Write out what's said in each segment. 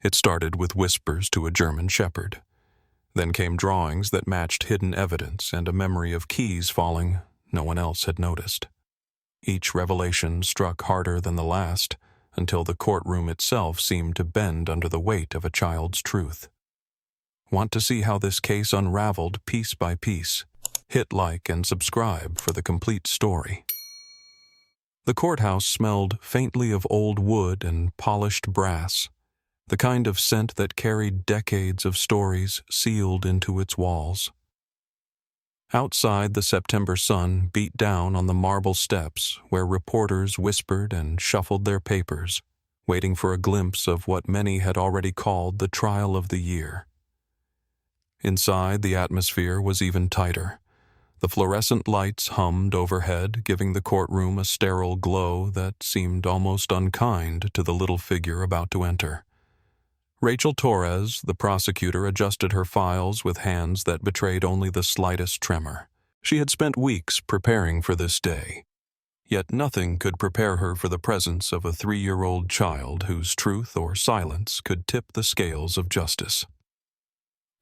It started with whispers to a German shepherd. Then came drawings that matched hidden evidence and a memory of keys falling no one else had noticed. Each revelation struck harder than the last, until the courtroom itself seemed to bend under the weight of a child's truth. Want to see how this case unraveled piece by piece? Hit like and subscribe for the complete story. The courthouse smelled faintly of old wood and polished brass, the kind of scent that carried decades of stories sealed into its walls. Outside, the September sun beat down on the marble steps where reporters whispered and shuffled their papers, waiting for a glimpse of what many had already called the trial of the year. Inside, the atmosphere was even tighter. The fluorescent lights hummed overhead, giving the courtroom a sterile glow that seemed almost unkind to the little figure about to enter. Rachel Torres, the prosecutor, adjusted her files with hands that betrayed only the slightest tremor. She had spent weeks preparing for this day, yet nothing could prepare her for the presence of a 3-year-old child whose truth or silence could tip the scales of justice.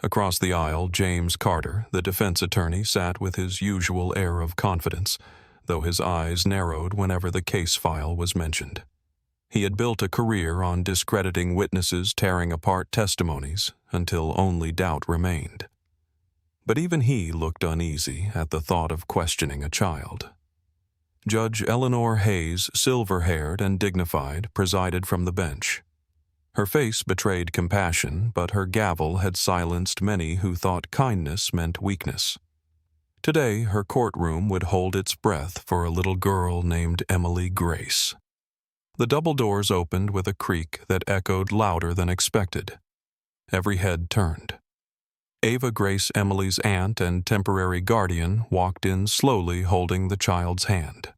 Across the aisle, James Carter, the defense attorney, sat with his usual air of confidence, though his eyes narrowed whenever the case file was mentioned. He had built a career on discrediting witnesses tearing apart testimonies until only doubt remained. But even he looked uneasy at the thought of questioning a child. Judge Eleanor Hayes, silver-haired and dignified, presided from the bench. Her face betrayed compassion, but her gavel had silenced many who thought kindness meant weakness. Today, her courtroom would hold its breath for a little girl named Emily Grace. The double doors opened with a creak that echoed louder than expected. Every head turned. Ava Grace, Emily's aunt and temporary guardian, walked in slowly holding the child's hand.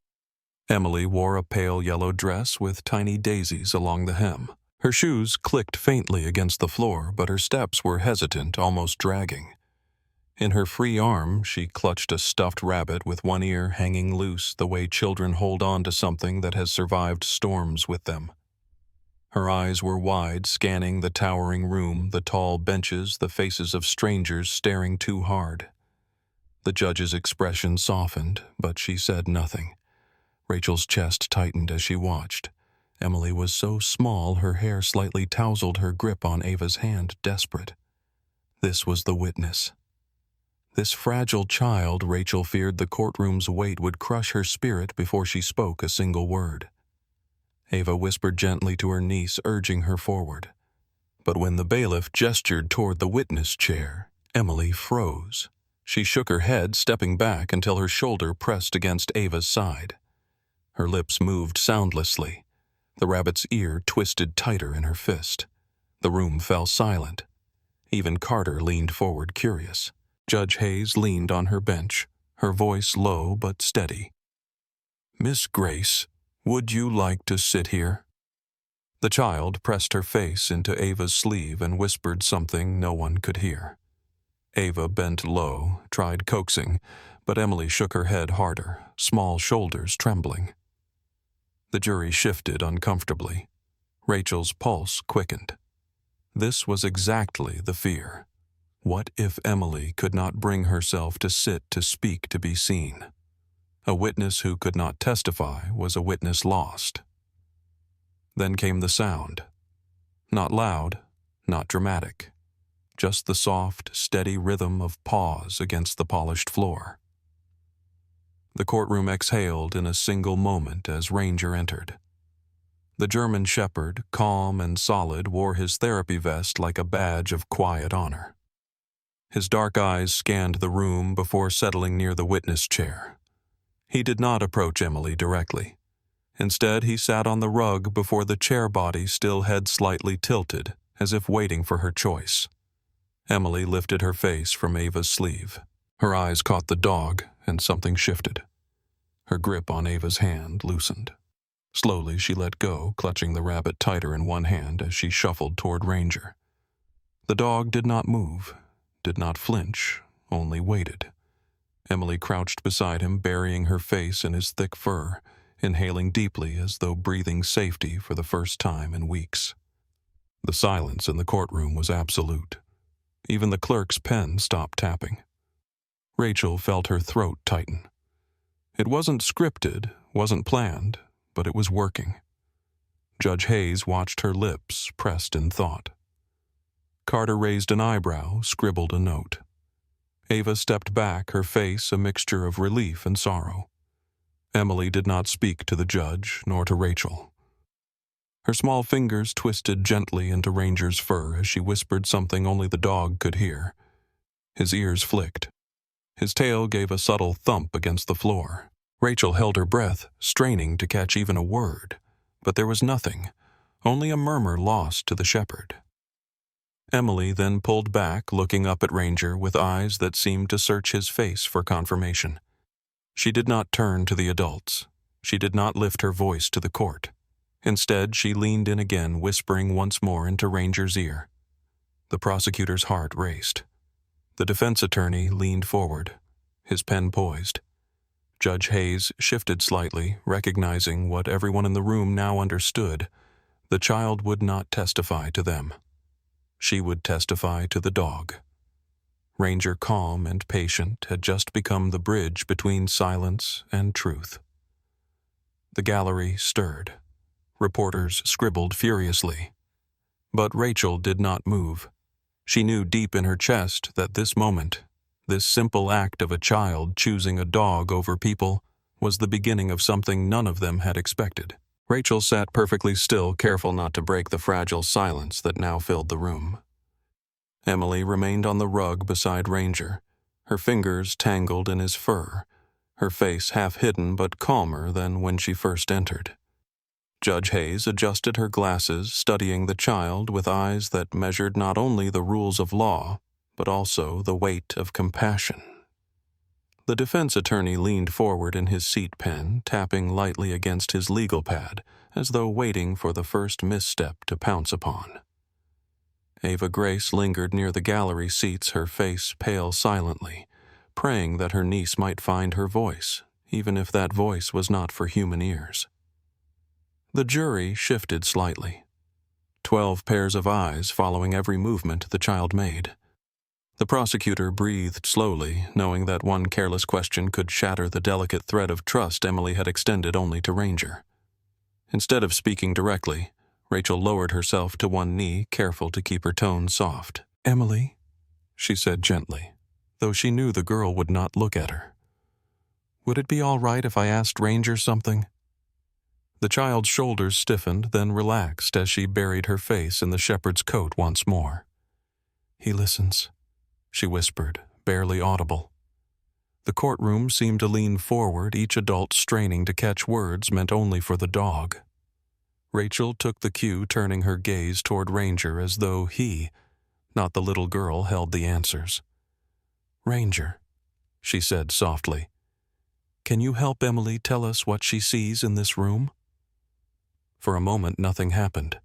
Emily wore a pale yellow dress with tiny daisies along the hem. Her shoes clicked faintly against the floor, but her steps were hesitant, almost dragging. In her free arm, she clutched a stuffed rabbit with one ear hanging loose the way children hold on to something that has survived storms with them. Her eyes were wide, scanning the towering room, the tall benches, the faces of strangers staring too hard. The judge's expression softened, but she said nothing. Rachel's chest tightened as she watched. Emily was so small her hair slightly tousled her grip on Ava's hand, desperate. This was the witness. This fragile child, Rachel feared the courtroom's weight would crush her spirit before she spoke a single word. Ava whispered gently to her niece, urging her forward. But when the bailiff gestured toward the witness chair, Emily froze. She shook her head, stepping back until her shoulder pressed against Ava's side. Her lips moved soundlessly. The rabbit's ear twisted tighter in her fist. The room fell silent. Even Carter leaned forward, curious. Judge Hayes leaned on her bench, her voice low but steady. "Miss Grace, would you like to sit here?" The child pressed her face into Ava's sleeve and whispered something no one could hear. Ava bent low, tried coaxing, but Emily shook her head harder, small shoulders trembling. The jury shifted uncomfortably. Rachel's pulse quickened. This was exactly the fear. What if Emily could not bring herself to sit to speak to be seen? A witness who could not testify was a witness lost. Then came the sound. Not loud, not dramatic. Just the soft, steady rhythm of pause against the polished floor. The courtroom exhaled in a single moment as Ranger entered. The German shepherd, calm and solid, wore his therapy vest like a badge of quiet honor. His dark eyes scanned the room before settling near the witness chair. He did not approach Emily directly. Instead, he sat on the rug before the chair body, still head slightly tilted, as if waiting for her choice. Emily lifted her face from Ava's sleeve. Her eyes caught the dog, and something shifted. Her grip on Ava's hand loosened. Slowly, she let go, clutching the rabbit tighter in one hand as she shuffled toward Ranger. The dog did not move, did not flinch, only waited. Emily crouched beside him, burying her face in his thick fur, inhaling deeply as though breathing safety for the first time in weeks. The silence in the courtroom was absolute. Even the clerk's pen stopped tapping. Rachel felt her throat tighten. It wasn't scripted, wasn't planned, but it was working. Judge Hayes watched her lips pressed in thought. Carter raised an eyebrow, scribbled a note. Ava stepped back, her face a mixture of relief and sorrow. Emily did not speak to the judge, nor to Rachel. Her small fingers twisted gently into Ranger's fur as she whispered something only the dog could hear. His ears flicked. His tail gave a subtle thump against the floor. Rachel held her breath, straining to catch even a word, but there was nothing, only a murmur lost to the shepherd. Emily then pulled back, looking up at Ranger with eyes that seemed to search his face for confirmation. She did not turn to the adults. She did not lift her voice to the court. Instead, she leaned in again, whispering once more into Ranger's ear. The prosecutor's heart raced. The defense attorney leaned forward, his pen poised. Judge Hayes shifted slightly, recognizing what everyone in the room now understood. The child would not testify to them. She would testify to the dog. Ranger, calm and patient, had just become the bridge between silence and truth. The gallery stirred. Reporters scribbled furiously. But Rachel did not move. She knew deep in her chest that this moment, this simple act of a child choosing a dog over people, was the beginning of something none of them had expected. Rachel sat perfectly still, careful not to break the fragile silence that now filled the room. Emily remained on the rug beside Ranger, her fingers tangled in his fur, her face half hidden but calmer than when she first entered. Judge Hayes adjusted her glasses, studying the child with eyes that measured not only the rules of law, but also the weight of compassion. The defense attorney leaned forward in his seat pen, tapping lightly against his legal pad, as though waiting for the first misstep to pounce upon. Ava Grace lingered near the gallery seats, her face pale silently, praying that her niece might find her voice, even if that voice was not for human ears. The jury shifted slightly. 12 pairs of eyes following every movement the child made. The prosecutor breathed slowly, knowing that one careless question could shatter the delicate thread of trust Emily had extended only to Ranger. Instead of speaking directly, Rachel lowered herself to one knee, careful to keep her tone soft. "Emily," she said gently, though she knew the girl would not look at her. "Would it be all right if I asked Ranger something?" The child's shoulders stiffened, then relaxed as she buried her face in the shepherd's coat once more. "He listens," she whispered, barely audible. The courtroom seemed to lean forward, each adult straining to catch words meant only for the dog. Rachel took the cue, turning her gaze toward Ranger as though he, not the little girl, held the answers. "Ranger," she said softly, "can you help Emily tell us what she sees in this room?" For a moment, nothing happened.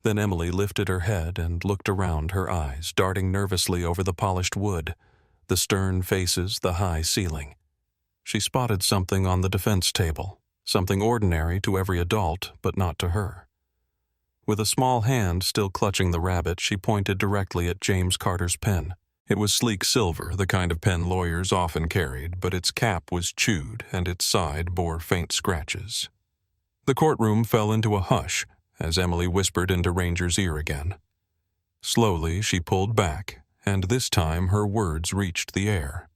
Then Emily lifted her head and looked around, her eyes darting nervously over the polished wood, the stern faces, the high ceiling. She spotted something on the defense table, something ordinary to every adult, but not to her. With a small hand still clutching the rabbit, she pointed directly at James Carter's pen. It was sleek silver, the kind of pen lawyers often carried, but its cap was chewed and its side bore faint scratches. The courtroom fell into a hush as Emily whispered into Ranger's ear again. Slowly, she pulled back, and this time her words reached the air.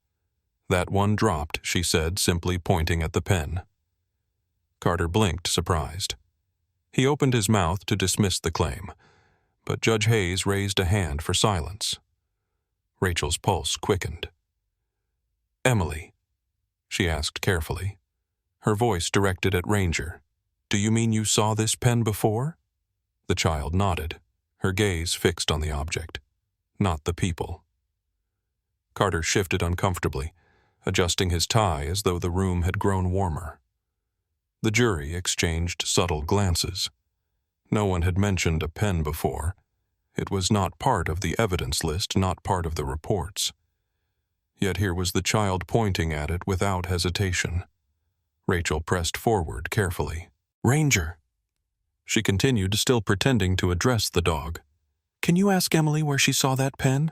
"That one dropped," she said, simply pointing at the pen. Carter blinked, surprised. He opened his mouth to dismiss the claim, but Judge Hayes raised a hand for silence. Rachel's pulse quickened. "Emily," she asked carefully, her voice directed at Ranger, "do you mean you saw this pen before?" The child nodded, her gaze fixed on the object, not the people. Carter shifted uncomfortably, adjusting his tie as though the room had grown warmer. The jury exchanged subtle glances. No one had mentioned a pen before. It was not part of the evidence list, not part of the reports. Yet here was the child pointing at it without hesitation. Rachel pressed forward carefully. "Ranger," She continued, still pretending to address the dog. "Can you ask Emily where she saw that pen?"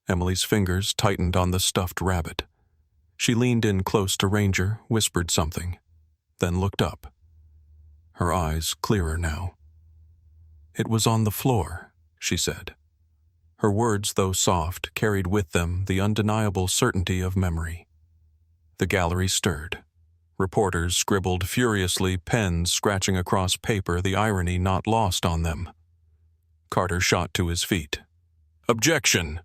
Emily's fingers tightened on the stuffed rabbit. She leaned in close to Ranger, whispered something, then looked up. Her eyes clearer now. "It was on the floor," she said. Her words, though soft, carried with them the undeniable certainty of memory. The gallery stirred. Reporters scribbled furiously, pens scratching across paper, the irony not lost on them. Carter shot to his feet. "Objection!"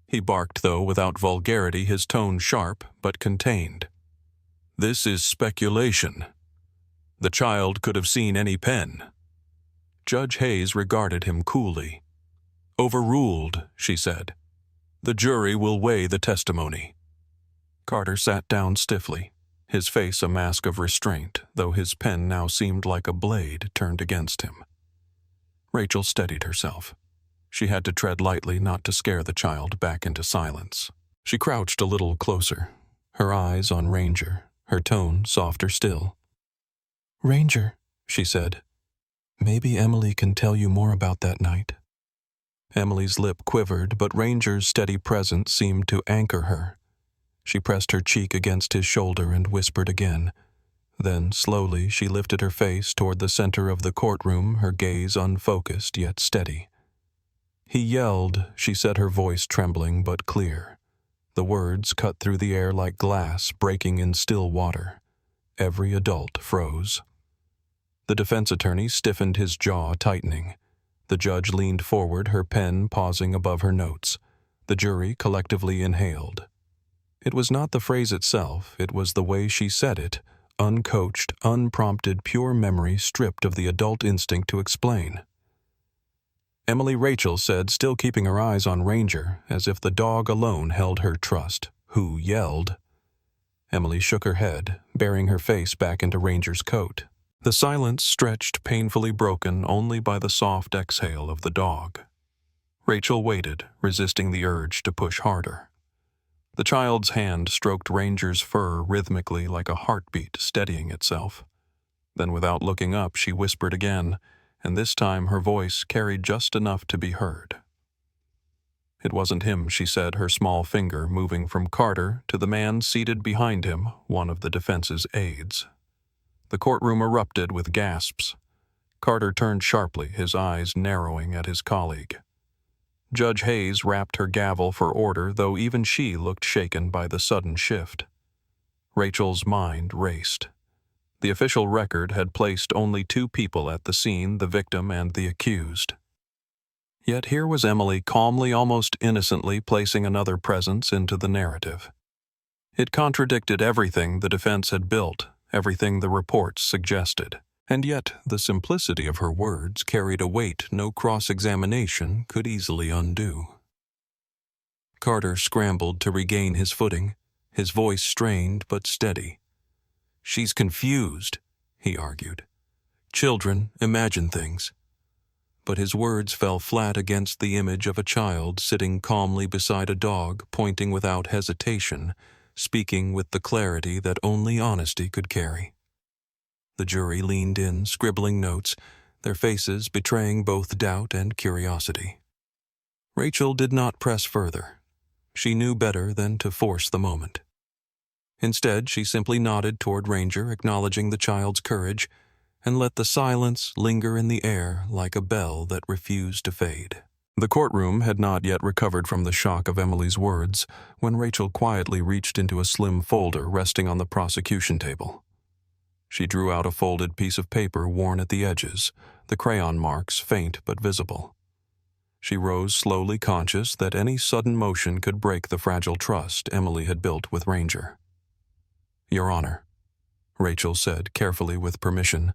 He barked, though without vulgarity, his tone sharp but contained. "This is speculation. The child could have seen any pen." Judge Hayes regarded him coolly. "Overruled," she said. "The jury will weigh the testimony." Carter sat down stiffly, his face a mask of restraint, though his pen now seemed like a blade turned against him. Rachel steadied herself. She had to tread lightly not to scare the child back into silence. She crouched a little closer, her eyes on Ranger, her tone softer still. "Ranger," she said, "maybe Emily can tell you more about that night." Emily's lip quivered, but Ranger's steady presence seemed to anchor her. She pressed her cheek against his shoulder and whispered again. Then, slowly, she lifted her face toward the center of the courtroom, her gaze unfocused yet steady. "He yelled," she said, her voice trembling but clear. The words cut through the air like glass breaking in still water. Every adult froze. The defense attorney stiffened, his jaw tightening. The judge leaned forward, her pen pausing above her notes. The jury collectively inhaled. It was not the phrase itself, it was the way she said it, uncoached, unprompted, pure memory stripped of the adult instinct to explain. "Emily," Rachel said, still keeping her eyes on Ranger, as if the dog alone held her trust. "Who yelled?" Emily shook her head, bearing her face back into Ranger's coat. The silence stretched, painfully broken only by the soft exhale of the dog. Rachel waited, resisting the urge to push harder. The child's hand stroked Ranger's fur rhythmically like a heartbeat steadying itself. Then, without looking up, she whispered again, and this time her voice carried just enough to be heard. "It wasn't him," she said, her small finger moving from Carter to the man seated behind him, one of the defense's aides. The courtroom erupted with gasps. Carter turned sharply, his eyes narrowing at his colleague. Judge Hayes rapped her gavel for order, though even she looked shaken by the sudden shift. Rachel's mind raced. The official record had placed only 2 people at the scene, the victim and the accused. Yet here was Emily calmly, almost innocently, placing another presence into the narrative. It contradicted everything the defense had built, everything the reports suggested. And yet the simplicity of her words carried a weight no cross-examination could easily undo. Carter scrambled to regain his footing, his voice strained but steady. "She's confused," he argued. "Children imagine things." But his words fell flat against the image of a child sitting calmly beside a dog, pointing without hesitation, speaking with the clarity that only honesty could carry. The jury leaned in, scribbling notes, their faces betraying both doubt and curiosity. Rachel did not press further. She knew better than to force the moment. Instead, she simply nodded toward Ranger, acknowledging the child's courage, and let the silence linger in the air like a bell that refused to fade. The courtroom had not yet recovered from the shock of Emily's words when Rachel quietly reached into a slim folder resting on the prosecution table. She drew out a folded piece of paper worn at the edges, the crayon marks faint but visible. She rose slowly, conscious that any sudden motion could break the fragile trust Emily had built with Ranger. "Your Honor," Rachel said carefully with permission,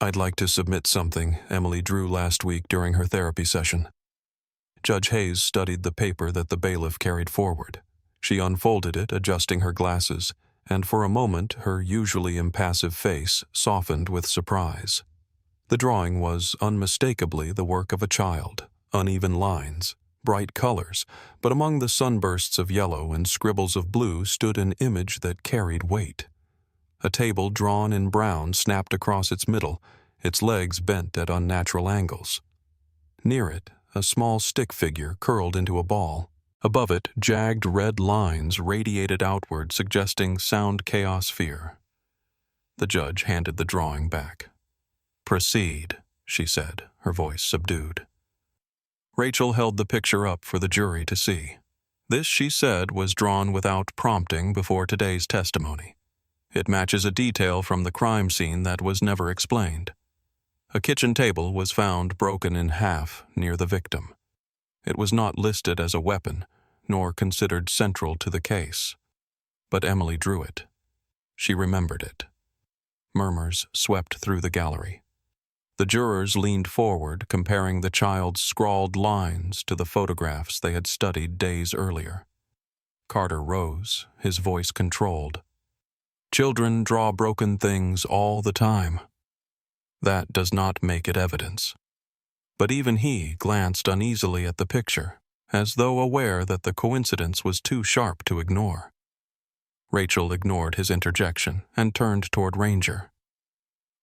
"I'd like to submit something Emily drew last week during her therapy session." Judge Hayes studied the paper that the bailiff carried forward. She unfolded it, adjusting her glasses, and for a moment her usually impassive face softened with surprise. The drawing was unmistakably the work of a child, uneven lines, bright colors, but among the sunbursts of yellow and scribbles of blue stood an image that carried weight. A table drawn in brown snapped across its middle, its legs bent at unnatural angles. Near it, a small stick figure curled into a ball. Above it, jagged red lines radiated outward, suggesting sound chaos fear. The judge handed the drawing back. "Proceed," she said, her voice subdued. Rachel held the picture up for the jury to see. This, she said, was drawn without prompting before today's testimony. It matches a detail from the crime scene that was never explained. A kitchen table was found broken in half near the victim. It was not listed as a weapon, nor considered central to the case. But Emily drew it. She remembered it. Murmurs swept through the gallery. The jurors leaned forward, comparing the child's scrawled lines to the photographs they had studied days earlier. Carter rose, his voice controlled. "Children draw broken things all the time. That does not make it evidence." But even he glanced uneasily at the picture, as though aware that the coincidence was too sharp to ignore. Rachel ignored his interjection and turned toward Ranger.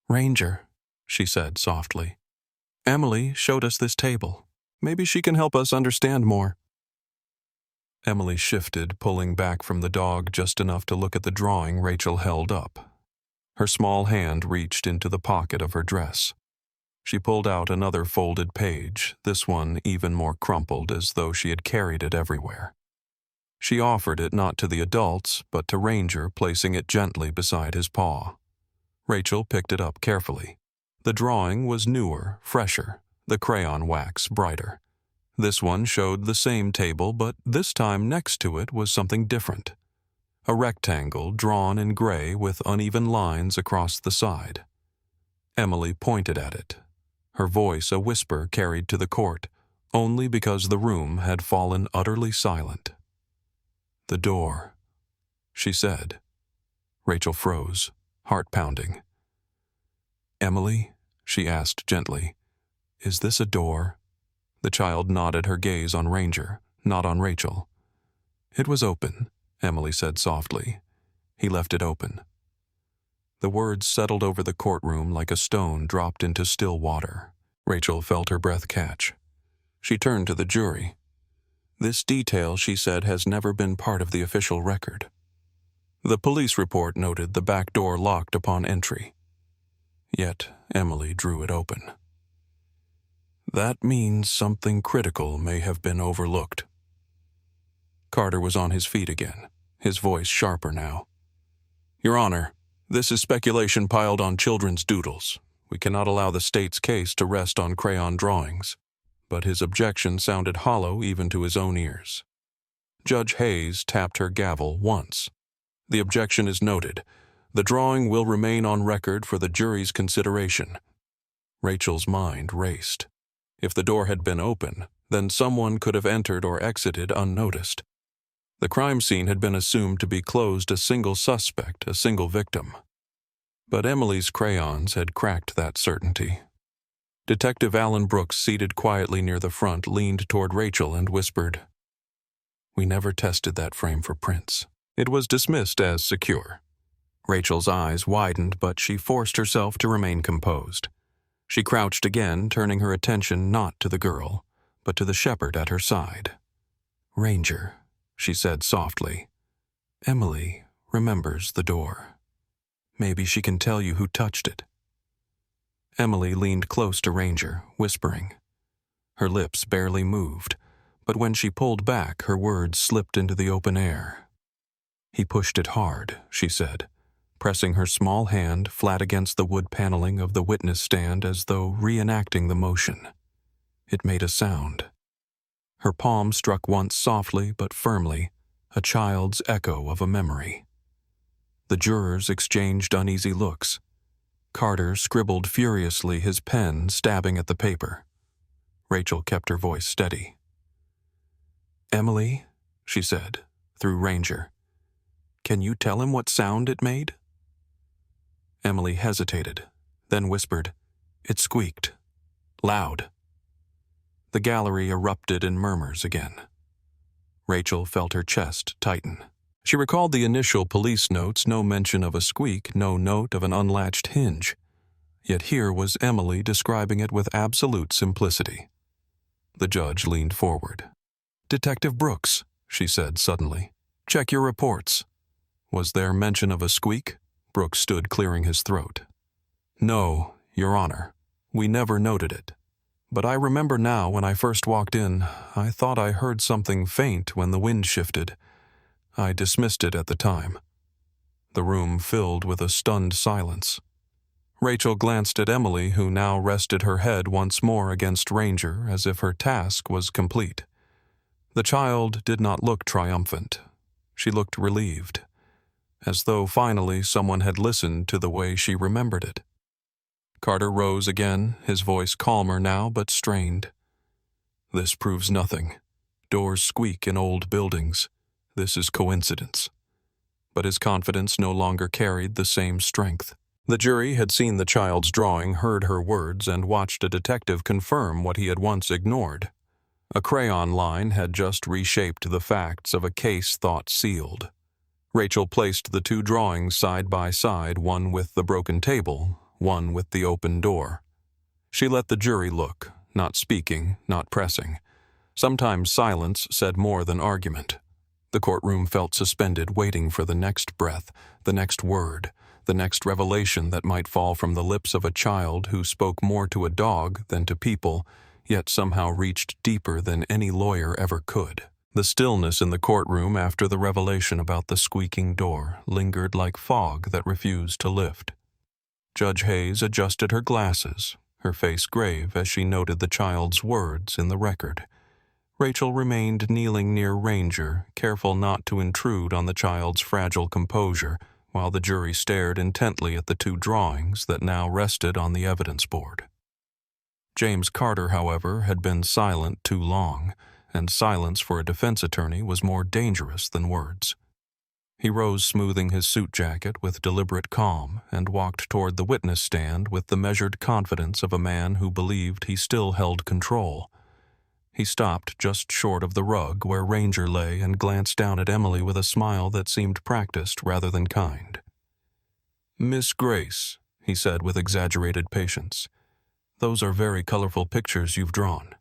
"Ranger," she said softly, "Emily showed us this table. Maybe she can help us understand more." Emily shifted, pulling back from the dog just enough to look at the drawing Rachel held up. Her small hand reached into the pocket of her dress. She pulled out another folded page, this one even more crumpled, as though she had carried it everywhere. She offered it not to the adults, but to Ranger, placing it gently beside his paw. Rachel picked it up carefully. The drawing was newer, fresher, the crayon wax brighter. This one showed the same table, but this time next to it was something different. A rectangle drawn in gray with uneven lines across the side. Emily pointed at it, her voice a whisper carried to the court, only because the room had fallen utterly silent. "The door," she said. Rachel froze, heart pounding. "Emily?" she asked gently. "Is this a door?" The child nodded, her gaze on Ranger, not on Rachel. "It was open," Emily said softly. "He left it open." The words settled over the courtroom like a stone dropped into still water. Rachel felt her breath catch. She turned to the jury. "This detail," she said, "has never been part of the official record." The police report noted the back door locked upon entry. Yet Emily drew it open. "That means something critical may have been overlooked." Carter was on his feet again, his voice sharper now. "Your Honor, this is speculation piled on children's doodles. We cannot allow the state's case to rest on crayon drawings." But his objection sounded hollow even to his own ears. Judge Hayes tapped her gavel once. "The objection is noted. The drawing will remain on record for the jury's consideration." Rachel's mind raced. If the door had been open, then someone could have entered or exited unnoticed. The crime scene had been assumed to be closed, a single suspect, a single victim. But Emily's crayons had cracked that certainty. Detective Alan Brooks, seated quietly near the front, leaned toward Rachel and whispered, "We never tested that frame for prints." It was dismissed as secure. Rachel's eyes widened, but she forced herself to remain composed. She crouched again, turning her attention not to the girl, but to the shepherd at her side. "Ranger," she said softly, "Emily remembers the door. Maybe she can tell you who touched it." Emily leaned close to Ranger, whispering. Her lips barely moved, but when she pulled back, her words slipped into the open air. "He pushed it hard," she said, pressing her small hand flat against the wood paneling of the witness stand as though reenacting the motion. It made a sound. Her palm struck once softly but firmly, a child's echo of a memory. The jurors exchanged uneasy looks. Carter scribbled furiously, his pen stabbing at the paper. Rachel kept her voice steady. "Emily," she said, through Ranger, "can you tell him what sound it made?" Emily hesitated, then whispered, "It squeaked. Loud." The gallery erupted in murmurs again. Rachel felt her chest tighten. She recalled the initial police notes, no mention of a squeak, no note of an unlatched hinge. Yet here was Emily describing it with absolute simplicity. The judge leaned forward. "Detective Brooks," she said suddenly, "check your reports." Was there mention of a squeak? Brooks stood clearing his throat. "No, Your Honor. We never noted it. But I remember now when I first walked in, I thought I heard something faint when the wind shifted. I dismissed it at the time." The room filled with a stunned silence. Rachel glanced at Emily, who now rested her head once more against Ranger as if her task was complete. The child did not look triumphant. She looked relieved, as though finally someone had listened to the way she remembered it. Carter rose again, his voice calmer now but strained. "This proves nothing. Doors squeak in old buildings. This is coincidence." But his confidence no longer carried the same strength. The jury had seen the child's drawing, heard her words, and watched a detective confirm what he had once ignored. A crayon line had just reshaped the facts of a case thought sealed. Rachel placed the two drawings side by side, one with the broken table, one with the open door. She let the jury look, not speaking, not pressing. Sometimes silence said more than argument. The courtroom felt suspended, waiting for the next breath, the next word, the next revelation that might fall from the lips of a child who spoke more to a dog than to people, yet somehow reached deeper than any lawyer ever could. The stillness in the courtroom after the revelation about the squeaking door lingered like fog that refused to lift. Judge Hayes adjusted her glasses, her face grave as she noted the child's words in the record. Rachel remained kneeling near Ranger, careful not to intrude on the child's fragile composure, while the jury stared intently at the two drawings that now rested on the evidence board. James Carter, however, had been silent too long, and silence for a defense attorney was more dangerous than words. He rose, smoothing his suit jacket with deliberate calm, and walked toward the witness stand with the measured confidence of a man who believed he still held control. He stopped just short of the rug where Ranger lay and glanced down at Emily with a smile that seemed practiced rather than kind. "Miss Grace," he said with exaggerated patience, "those are very colorful pictures you've drawn.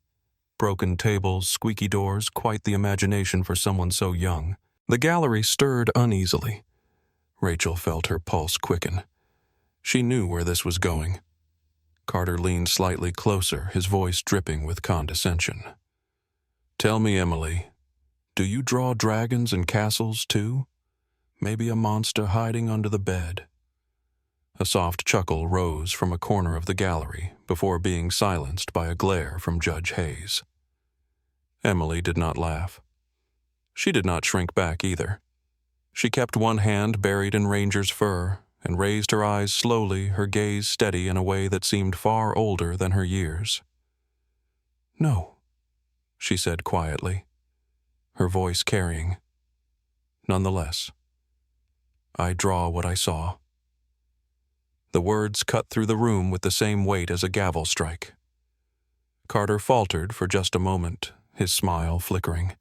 Broken tables, squeaky doors, quite the imagination for someone so young." The gallery stirred uneasily. Rachel felt her pulse quicken. She knew where this was going. Carter leaned slightly closer, his voice dripping with condescension. "Tell me, Emily, do you draw dragons and castles too? Maybe a monster hiding under the bed?" A soft chuckle rose from a corner of the gallery before being silenced by a glare from Judge Hayes. Emily did not laugh. She did not shrink back either. She kept one hand buried in Ranger's fur and raised her eyes slowly, her gaze steady in a way that seemed far older than her years. "No," she said quietly, her voice carrying. "Nonetheless, I draw what I saw." The words cut through the room with the same weight as a gavel strike. Carter faltered for just a moment, his smile flickering.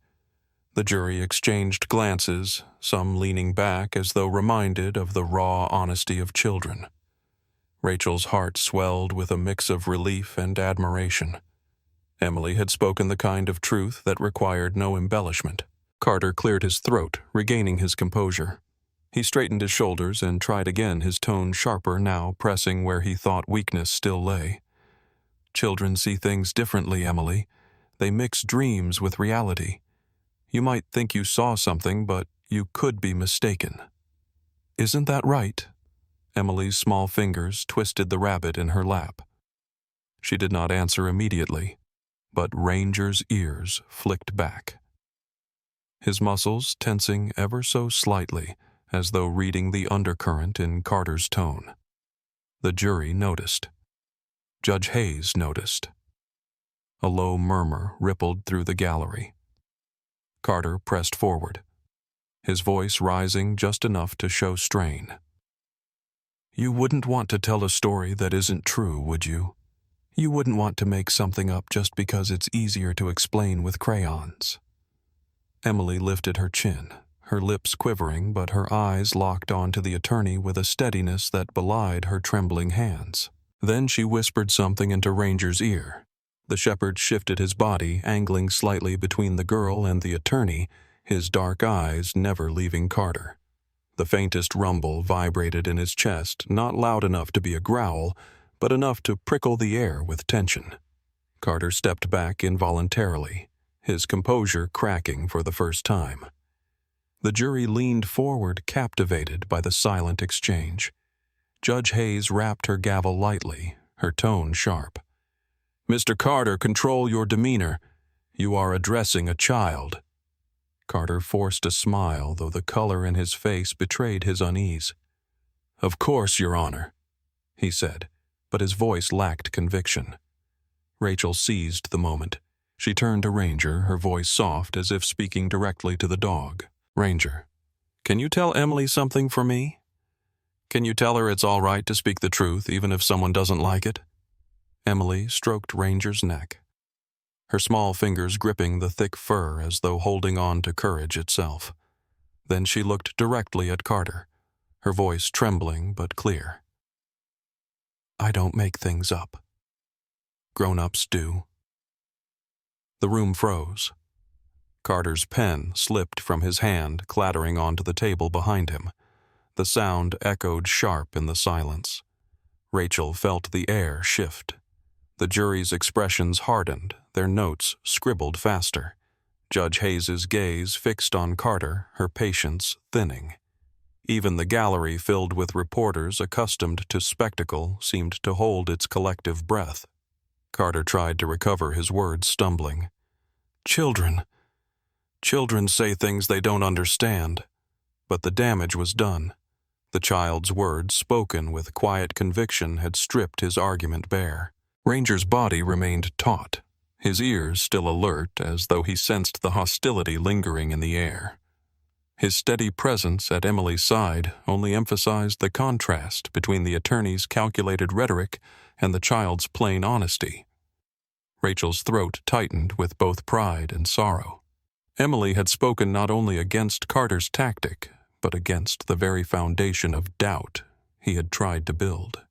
The jury exchanged glances, some leaning back as though reminded of the raw honesty of children. Rachel's heart swelled with a mix of relief and admiration. Emily had spoken the kind of truth that required no embellishment. Carter cleared his throat, regaining his composure. He straightened his shoulders and tried again, his tone sharper now, pressing where he thought weakness still lay. "Children see things differently, Emily. They mix dreams with reality. You might think you saw something, but you could be mistaken. Isn't that right?" Emily's small fingers twisted the rabbit in her lap. She did not answer immediately, but Ranger's ears flicked back, his muscles tensing ever so slightly, as though reading the undercurrent in Carter's tone. The jury noticed. Judge Hayes noticed. A low murmur rippled through the gallery. Carter pressed forward, his voice rising just enough to show strain. "You wouldn't want to tell a story that isn't true, would you? You wouldn't want to make something up just because it's easier to explain with crayons." Emily lifted her chin, her lips quivering, but her eyes locked onto the attorney with a steadiness that belied her trembling hands. Then she whispered something into Ranger's ear. The shepherd shifted his body, angling slightly between the girl and the attorney, his dark eyes never leaving Carter. The faintest rumble vibrated in his chest, not loud enough to be a growl, but enough to prickle the air with tension. Carter stepped back involuntarily, his composure cracking for the first time. The jury leaned forward, captivated by the silent exchange. Judge Hayes rapped her gavel lightly, her tone sharp. "Mr. Carter, control your demeanor. You are addressing a child." Carter forced a smile, though the color in his face betrayed his unease. "Of course, Your Honor," he said, but his voice lacked conviction. Rachel seized the moment. She turned to Ranger, her voice soft as if speaking directly to the dog. "Ranger, can you tell Emily something for me? Can you tell her it's all right to speak the truth even if someone doesn't like it?" Emily stroked Ranger's neck, her small fingers gripping the thick fur as though holding on to courage itself. Then she looked directly at Carter, her voice trembling but clear. "I don't make things up. Grown-ups do." The room froze. Carter's pen slipped from his hand, clattering onto the table behind him. The sound echoed sharp in the silence. Rachel felt the air shift. The jury's expressions hardened, their notes scribbled faster. Judge Hayes's gaze fixed on Carter, her patience thinning. Even the gallery, filled with reporters accustomed to spectacle, seemed to hold its collective breath. Carter tried to recover his words, stumbling. Children say things they don't understand." But the damage was done. The child's words, spoken with quiet conviction, had stripped his argument bare. Ranger's body remained taut, his ears still alert as though he sensed the hostility lingering in the air. His steady presence at Emily's side only emphasized the contrast between the attorney's calculated rhetoric and the child's plain honesty. Rachel's throat tightened with both pride and sorrow. Emily had spoken not only against Carter's tactic, but against the very foundation of doubt he had tried to build.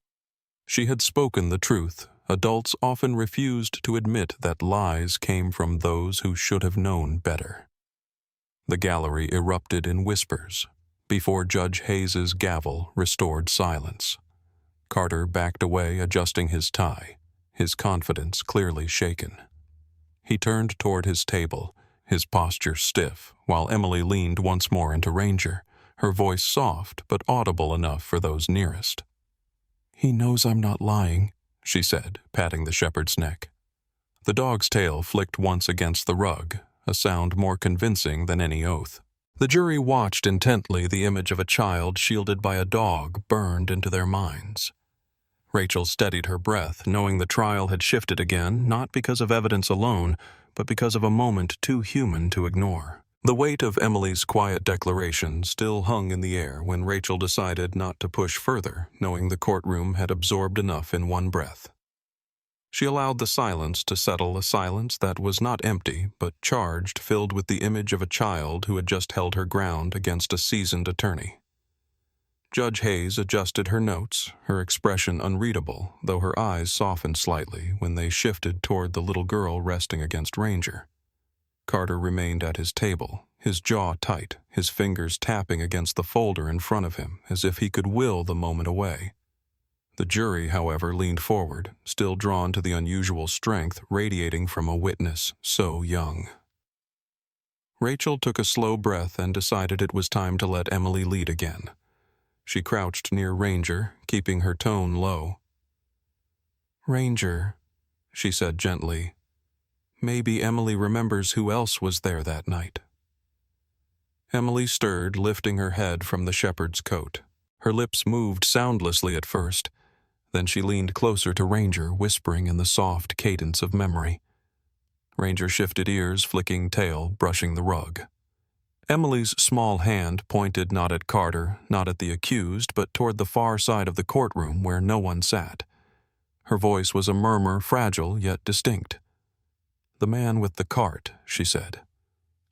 She had spoken the truth. Adults often refused to admit that lies came from those who should have known better. The gallery erupted in whispers before Judge Hayes's gavel restored silence. Carter backed away, adjusting his tie, his confidence clearly shaken. He turned toward his table, his posture stiff, while Emily leaned once more into Ranger, her voice soft but audible enough for those nearest. "He knows I'm not lying," she said, patting the shepherd's neck. The dog's tail flicked once against the rug, a sound more convincing than any oath. The jury watched intently, the image of a child shielded by a dog burned into their minds. Rachel steadied her breath, knowing the trial had shifted again, not because of evidence alone, but because of a moment too human to ignore. The weight of Emily's quiet declaration still hung in the air when Rachel decided not to push further, knowing the courtroom had absorbed enough in one breath. She allowed the silence to settle, a silence that was not empty, but charged, filled with the image of a child who had just held her ground against a seasoned attorney. Judge Hayes adjusted her notes, her expression unreadable, though her eyes softened slightly when they shifted toward the little girl resting against Ranger. Carter remained at his table, his jaw tight, his fingers tapping against the folder in front of him, as if he could will the moment away. The jury, however, leaned forward, still drawn to the unusual strength radiating from a witness so young. Rachel took a slow breath and decided it was time to let Emily lead again. She crouched near Ranger, keeping her tone low. "Ranger," she said gently, "maybe Emily remembers who else was there that night." Emily stirred, lifting her head from the shepherd's coat. Her lips moved soundlessly at first. Then she leaned closer to Ranger, whispering in the soft cadence of memory. Ranger shifted ears, flicking tail, brushing the rug. Emily's small hand pointed not at Carter, not at the accused, but toward the far side of the courtroom where no one sat. Her voice was a murmur, fragile yet distinct. "The man with the cart," she said.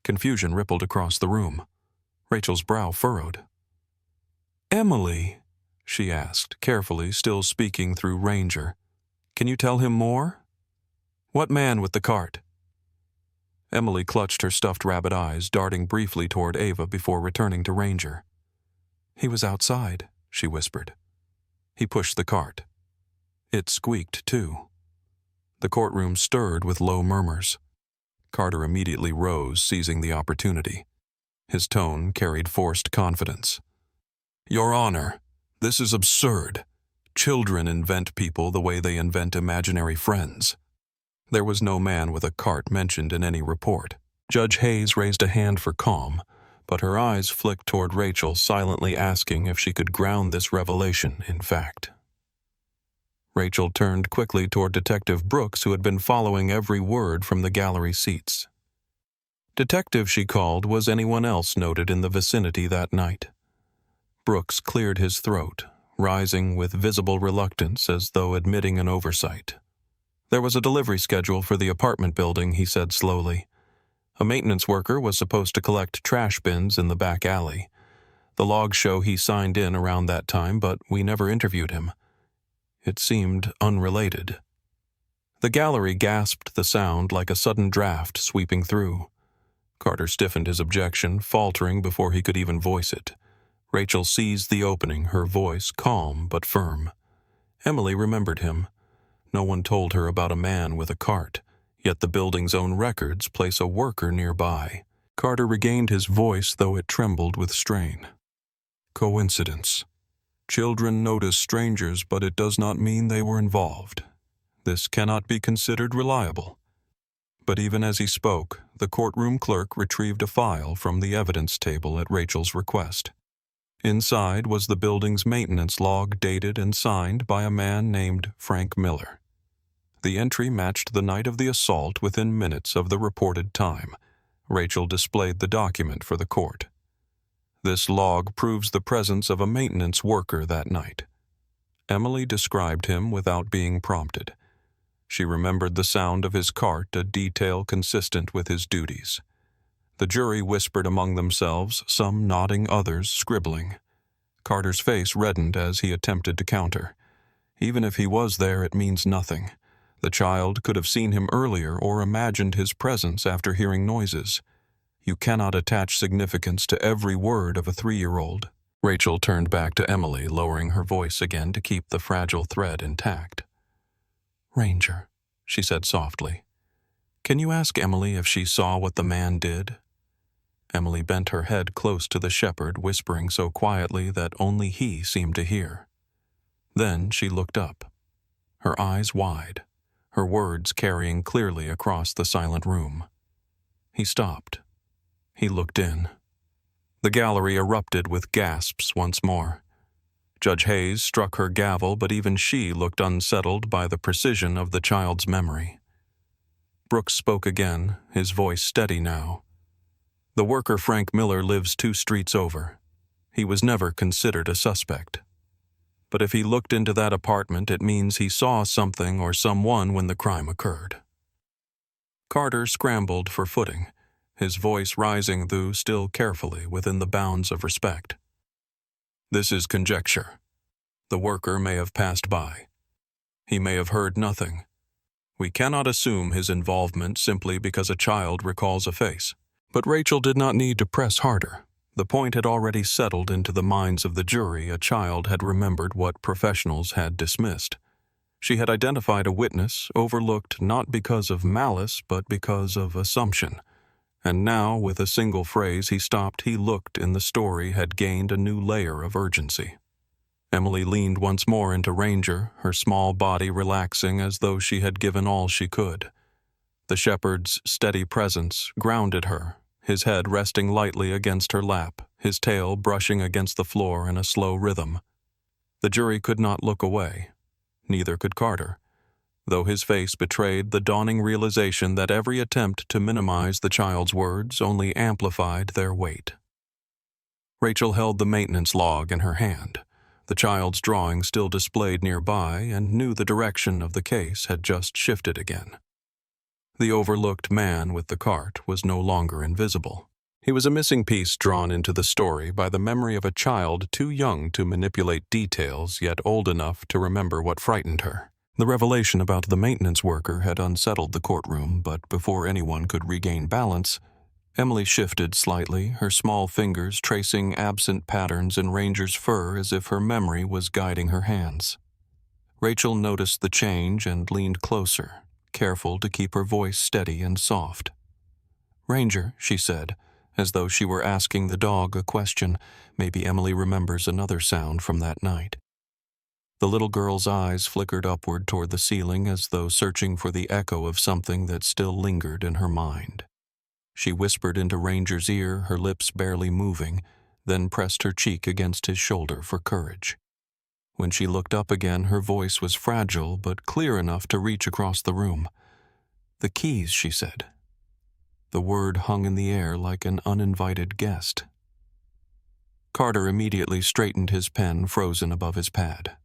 Confusion rippled across the room. Rachel's brow furrowed. "Emily," she asked, carefully, still speaking through Ranger. "Can you tell him more? What man with the cart?" Emily clutched her stuffed rabbit eyes, darting briefly toward Ava before returning to Ranger. "He was outside," she whispered. "He pushed the cart. It squeaked, too." The courtroom stirred with low murmurs. Carter immediately rose, seizing the opportunity. His tone carried forced confidence. "Your Honor, this is absurd. Children invent people the way they invent imaginary friends." There was no man with a cart mentioned in any report. Judge Hayes raised a hand for calm, but her eyes flicked toward Rachel, silently asking if she could ground this revelation in fact. Rachel turned quickly toward Detective Brooks, who had been following every word from the gallery seats. Detective, she called, was anyone else noted in the vicinity that night. Brooks cleared his throat, rising with visible reluctance as though admitting an oversight. "There was a delivery schedule for the apartment building," he said slowly. "A maintenance worker was supposed to collect trash bins in the back alley. The logs show he signed in around that time, but we never interviewed him. It seemed unrelated." The gallery gasped the sound like a sudden draft sweeping through. Carter stiffened his objection, faltering before he could even voice it. Rachel seized the opening, her voice calm but firm. Emily remembered him. No one told her about a man with a cart, yet the building's own records place a worker nearby. Carter regained his voice, though it trembled with strain. "Coincidence. Children notice strangers, but it does not mean they were involved. This cannot be considered reliable." But even as he spoke, the courtroom clerk retrieved a file from the evidence table at Rachel's request. Inside was the building's maintenance log, dated and signed by a man named Frank Miller. The entry matched the night of the assault within minutes of the reported time. Rachel displayed the document for the court. "This log proves the presence of a maintenance worker that night." Emily described him without being prompted. She remembered the sound of his cart, a detail consistent with his duties. The jury whispered among themselves, some nodding, others scribbling. Carter's face reddened as he attempted to counter. Even if he was there, it means nothing. The child could have seen him earlier or imagined his presence after hearing noises. You cannot attach significance to every word of a 3-year-old. Rachel turned back to Emily, lowering her voice again to keep the fragile thread intact. "Ranger," she said softly, "can you ask Emily if she saw what the man did?" Emily bent her head close to the shepherd, whispering so quietly that only he seemed to hear. Then she looked up, her eyes wide, her words carrying clearly across the silent room. He stopped. He looked in. The gallery erupted with gasps once more. Judge Hayes struck her gavel, but even she looked unsettled by the precision of the child's memory. Brooks spoke again, his voice steady now. "The worker Frank Miller lives 2 streets over. He was never considered a suspect. But if he looked into that apartment, it means he saw something or someone when the crime occurred." Carter scrambled for footing, his voice rising, though still carefully within the bounds of respect. "This is conjecture. The worker may have passed by. He may have heard nothing. We cannot assume his involvement simply because a child recalls a face." But Rachel did not need to press harder. The point had already settled into the minds of the jury. A child had remembered what professionals had dismissed. She had identified a witness, overlooked not because of malice but because of assumption. And now, with a single phrase he stopped, he looked, in the story had gained a new layer of urgency. Emily leaned once more into Ranger, her small body relaxing as though she had given all she could. The shepherd's steady presence grounded her, his head resting lightly against her lap, his tail brushing against the floor in a slow rhythm. The jury could not look away. Neither could Carter, though his face betrayed the dawning realization that every attempt to minimize the child's words only amplified their weight. Rachel held the maintenance log in her hand, the child's drawing still displayed nearby, and knew the direction of the case had just shifted again. The overlooked man with the cart was no longer invisible. He was a missing piece drawn into the story by the memory of a child too young to manipulate details, yet old enough to remember what frightened her. The revelation about the maintenance worker had unsettled the courtroom, but before anyone could regain balance, Emily shifted slightly, her small fingers tracing absent patterns in Ranger's fur as if her memory was guiding her hands. Rachel noticed the change and leaned closer, careful to keep her voice steady and soft. "Ranger," she said, as though she were asking the dog a question. Maybe Emily remembers another sound from that night. The little girl's eyes flickered upward toward the ceiling as though searching for the echo of something that still lingered in her mind. She whispered into Ranger's ear, her lips barely moving, then pressed her cheek against his shoulder for courage. When she looked up again, her voice was fragile but clear enough to reach across the room. "The keys," she said. The word hung in the air like an uninvited guest. Carter immediately straightened his pen frozen above his pad.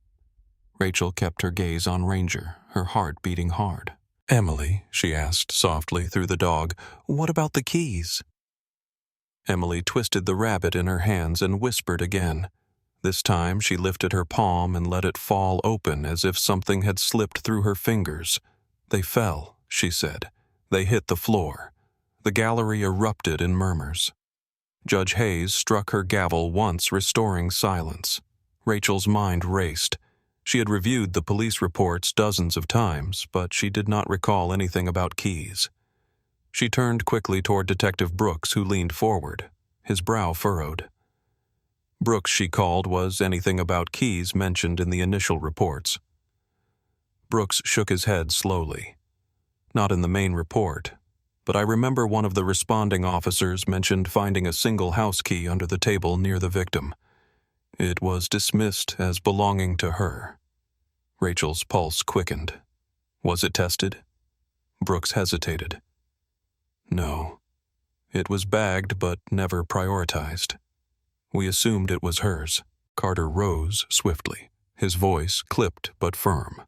Rachel kept her gaze on Ranger, her heart beating hard. "Emily," she asked softly through the dog, "what about the keys?" Emily twisted the rabbit in her hands and whispered again. This time she lifted her palm and let it fall open as if something had slipped through her fingers. "They fell," she said. "They hit the floor." The gallery erupted in murmurs. Judge Hayes struck her gavel once, restoring silence. Rachel's mind raced. She had reviewed the police reports dozens of times, but she did not recall anything about keys. She turned quickly toward Detective Brooks, who leaned forward, his brow furrowed. Brooks, she called, was anything about keys mentioned in the initial reports. Brooks shook his head slowly. "Not in the main report, but I remember one of the responding officers mentioned finding a single house key under the table near the victim. It was dismissed as belonging to her." Rachel's pulse quickened. "Was it tested?" Brooks hesitated. "No. It was bagged but never prioritized. We assumed it was hers." Carter rose swiftly, his voice clipped but firm.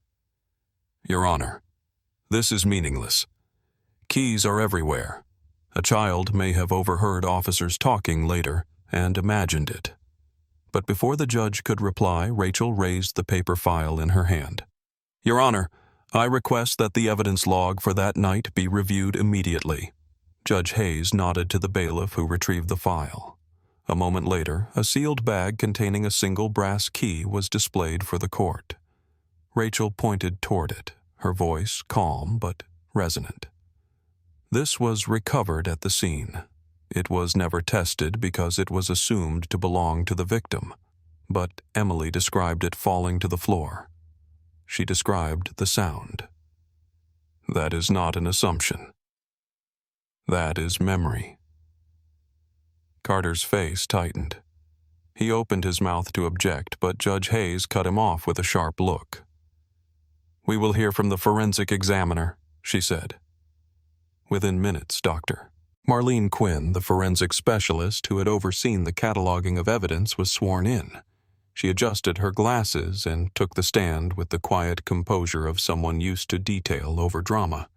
"Your Honor, this is meaningless. Keys are everywhere. A child may have overheard officers talking later and imagined it." But before the judge could reply, Rachel raised the paper file in her hand. "Your Honor, I request that the evidence log for that night be reviewed immediately." Judge Hayes nodded to the bailiff, who retrieved the file. A moment later, a sealed bag containing a single brass key was displayed for the court. Rachel pointed toward it, her voice calm but resonant. "This was recovered at the scene. It was never tested because it was assumed to belong to the victim, but Emily described it falling to the floor. She described the sound. That is not an assumption. That is memory." Carter's face tightened. He opened his mouth to object, but Judge Hayes cut him off with a sharp look. "We will hear from the forensic examiner," she said. "Within minutes, Doctor." Marlene Quinn, the forensic specialist who had overseen the cataloging of evidence, was sworn in. She adjusted her glasses and took the stand with the quiet composure of someone used to detail over drama.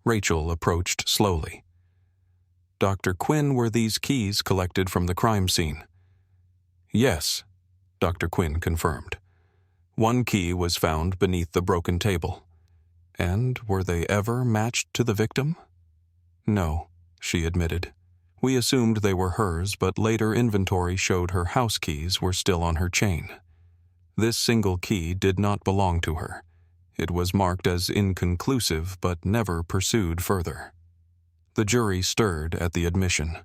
Rachel approached slowly. "Dr. Quinn, were these keys collected from the crime scene?" "Yes," Dr. Quinn confirmed. "One key was found beneath the broken table." "And were they ever matched to the victim?" "No," she admitted. "We assumed they were hers, but later inventory showed her house keys were still on her chain. This single key did not belong to her. It was marked as inconclusive but never pursued further." The jury stirred at the admission.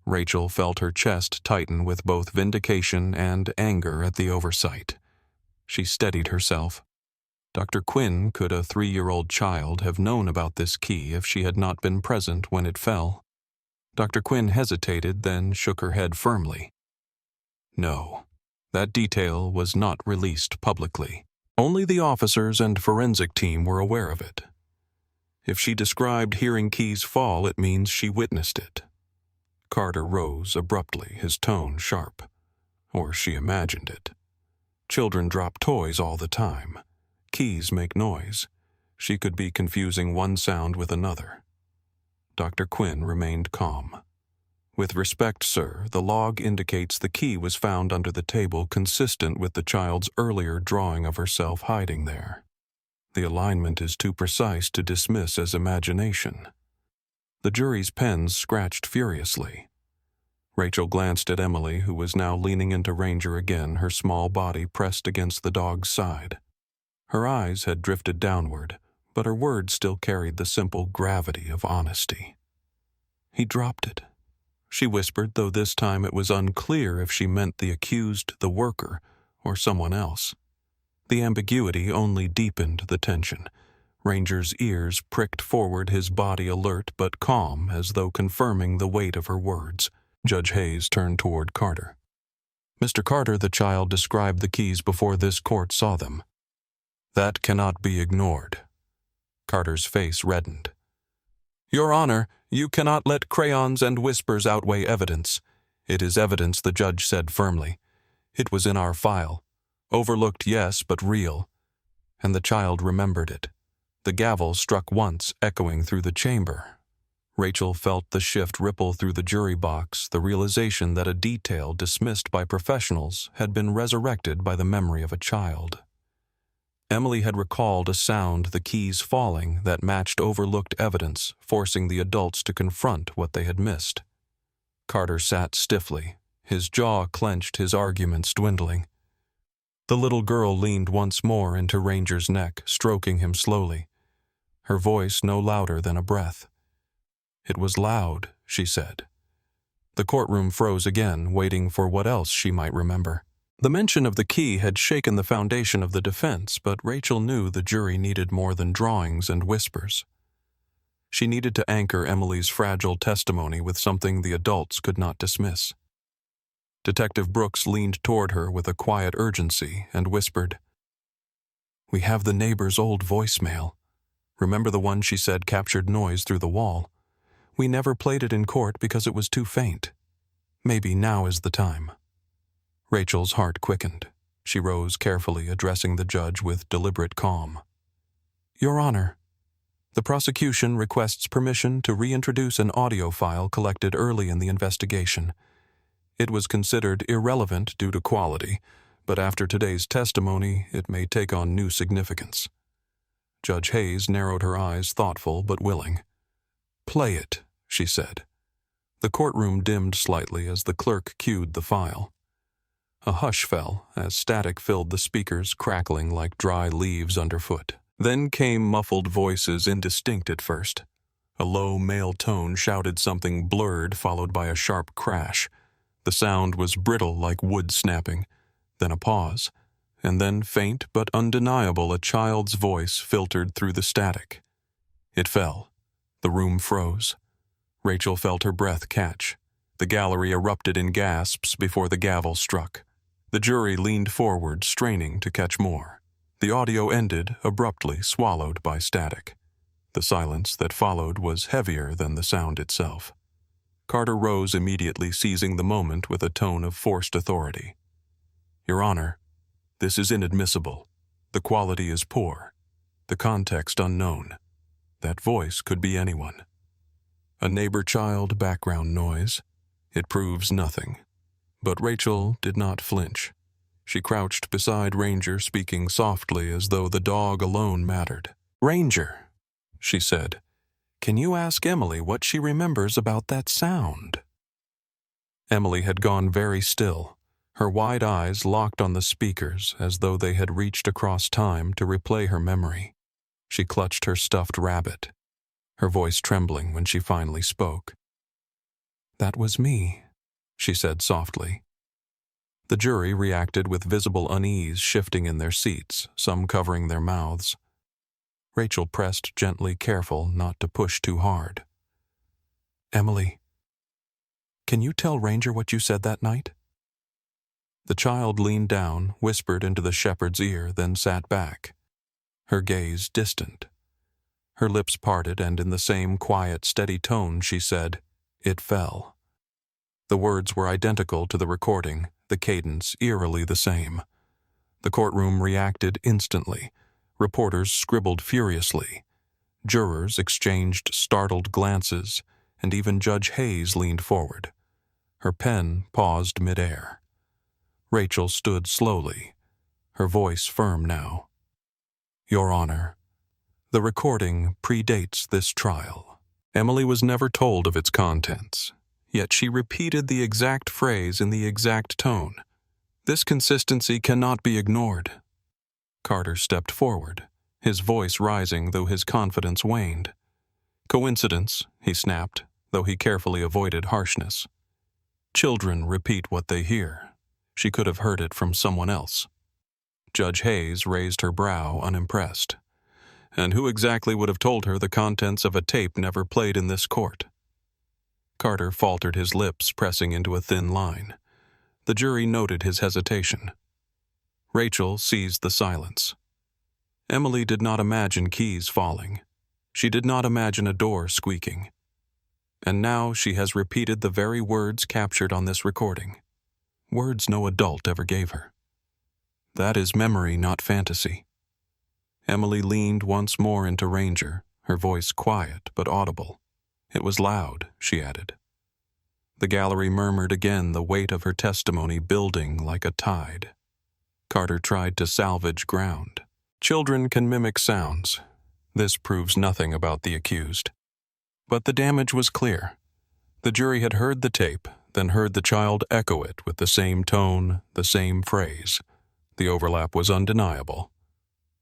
Rachel felt her chest tighten with both vindication and anger at the oversight. She steadied herself. Dr. Quinn, could a 3-year-old child have known about this key if she had not been present when it fell? Dr. Quinn hesitated, then shook her head firmly. "No, that detail was not released publicly. Only the officers and forensic team were aware of it. If she described hearing keys fall, it means she witnessed it." Carter rose abruptly, his tone sharp. "Or she imagined it. Children drop toys all the time. Keys make noise. She could be confusing one sound with another." Dr. Quinn remained calm. With respect, sir, the log indicates the key was found under the table consistent with the child's earlier drawing of herself hiding there. The alignment is too precise to dismiss as imagination. The jury's pens scratched furiously. Rachel glanced at Emily, who was now leaning into Ranger again, her small body pressed against the dog's side. Her eyes had drifted downward, but her words still carried the simple gravity of honesty. He dropped it, she whispered, though this time it was unclear if she meant the accused, the worker, or someone else. The ambiguity only deepened the tension. Ranger's ears pricked forward, his body alert but calm, as though confirming the weight of her words. Judge Hayes turned toward Carter. Mr. Carter, the child described the keys before this court saw them. That cannot be ignored. Carter's face reddened. Your Honor, you cannot let crayons and whispers outweigh evidence. It is evidence, the judge said firmly. It was in our file. Overlooked, yes, but real. And the child remembered it. The gavel struck once, echoing through the chamber. Rachel felt the shift ripple through the jury box, the realization that a detail dismissed by professionals had been resurrected by the memory of a child. Emily had recalled a sound, the keys falling, that matched overlooked evidence, forcing the adults to confront what they had missed. Carter sat stiffly, his jaw clenched, his arguments dwindling. The little girl leaned once more into Ranger's neck, stroking him slowly, her voice no louder than a breath. It was loud, she said. The courtroom froze again, waiting for what else she might remember. The mention of the key had shaken the foundation of the defense, but Rachel knew the jury needed more than drawings and whispers. She needed to anchor Emily's fragile testimony with something the adults could not dismiss. Detective Brooks leaned toward her with a quiet urgency and whispered, "We have the neighbor's old voicemail. Remember the one she said captured noise through the wall? We never played it in court because it was too faint. Maybe now is the time." Rachel's heart quickened. She rose carefully, addressing the judge with deliberate calm. Your Honor, the prosecution requests permission to reintroduce an audio file collected early in the investigation. It was considered irrelevant due to quality, but after today's testimony, it may take on new significance. Judge Hayes narrowed her eyes, thoughtful but willing. Play it, she said. The courtroom dimmed slightly as the clerk cued the file. A hush fell as static filled the speakers, crackling like dry leaves underfoot. Then came muffled voices, indistinct at first. A low male tone shouted something blurred, followed by a sharp crash. The sound was brittle like wood snapping. Then a pause, and then faint but undeniable, a child's voice filtered through the static. It fell. The room froze. Rachel felt her breath catch. The gallery erupted in gasps before the gavel struck. The jury leaned forward, straining to catch more. The audio ended, abruptly swallowed by static. The silence that followed was heavier than the sound itself. Carter rose immediately, seizing the moment with a tone of forced authority. Your Honor, this is inadmissible. The quality is poor. The context unknown. That voice could be anyone. A neighbor child, background noise. It proves nothing. But Rachel did not flinch. She crouched beside Ranger, speaking softly as though the dog alone mattered. Ranger, she said, can you ask Emily what she remembers about that sound? Emily had gone very still, her wide eyes locked on the speakers as though they had reached across time to replay her memory. She clutched her stuffed rabbit, her voice trembling when she finally spoke. That was me, she said softly. The jury reacted with visible unease, shifting in their seats, some covering their mouths. Rachel pressed gently, careful not to push too hard. Emily, can you tell Ranger what you said that night? The child leaned down, whispered into the shepherd's ear, then sat back, her gaze distant. Her lips parted, and in the same quiet, steady tone she said, It fell. The words were identical to the recording, the cadence eerily the same. The courtroom reacted instantly. Reporters scribbled furiously. Jurors exchanged startled glances, and even Judge Hayes leaned forward, Her pen paused midair. Rachel stood slowly, her voice firm now. Your Honor, the recording predates this trial. Emily was never told of its contents, yet she repeated the exact phrase in the exact tone. This consistency cannot be ignored. Carter stepped forward, his voice rising though his confidence waned. Coincidence, he snapped, though he carefully avoided harshness. Children repeat what they hear. She could have heard it from someone else. Judge Hayes raised her brow, unimpressed. And who exactly would have told her the contents of a tape never played in this court? Carter faltered, his lips pressing into a thin line. The jury noted his hesitation. Rachel seized the silence. Emily did not imagine keys falling. She did not imagine a door squeaking. And now she has repeated the very words captured on this recording. Words no adult ever gave her. That is memory, not fantasy. Emily leaned once more into Ranger, her voice quiet but audible. It was loud, she added. The gallery murmured again, the weight of her testimony building like a tide. Carter tried to salvage ground. Children can mimic sounds. This proves nothing about the accused. But the damage was clear. The jury had heard the tape, then heard the child echo it with the same tone, the same phrase. The overlap was undeniable.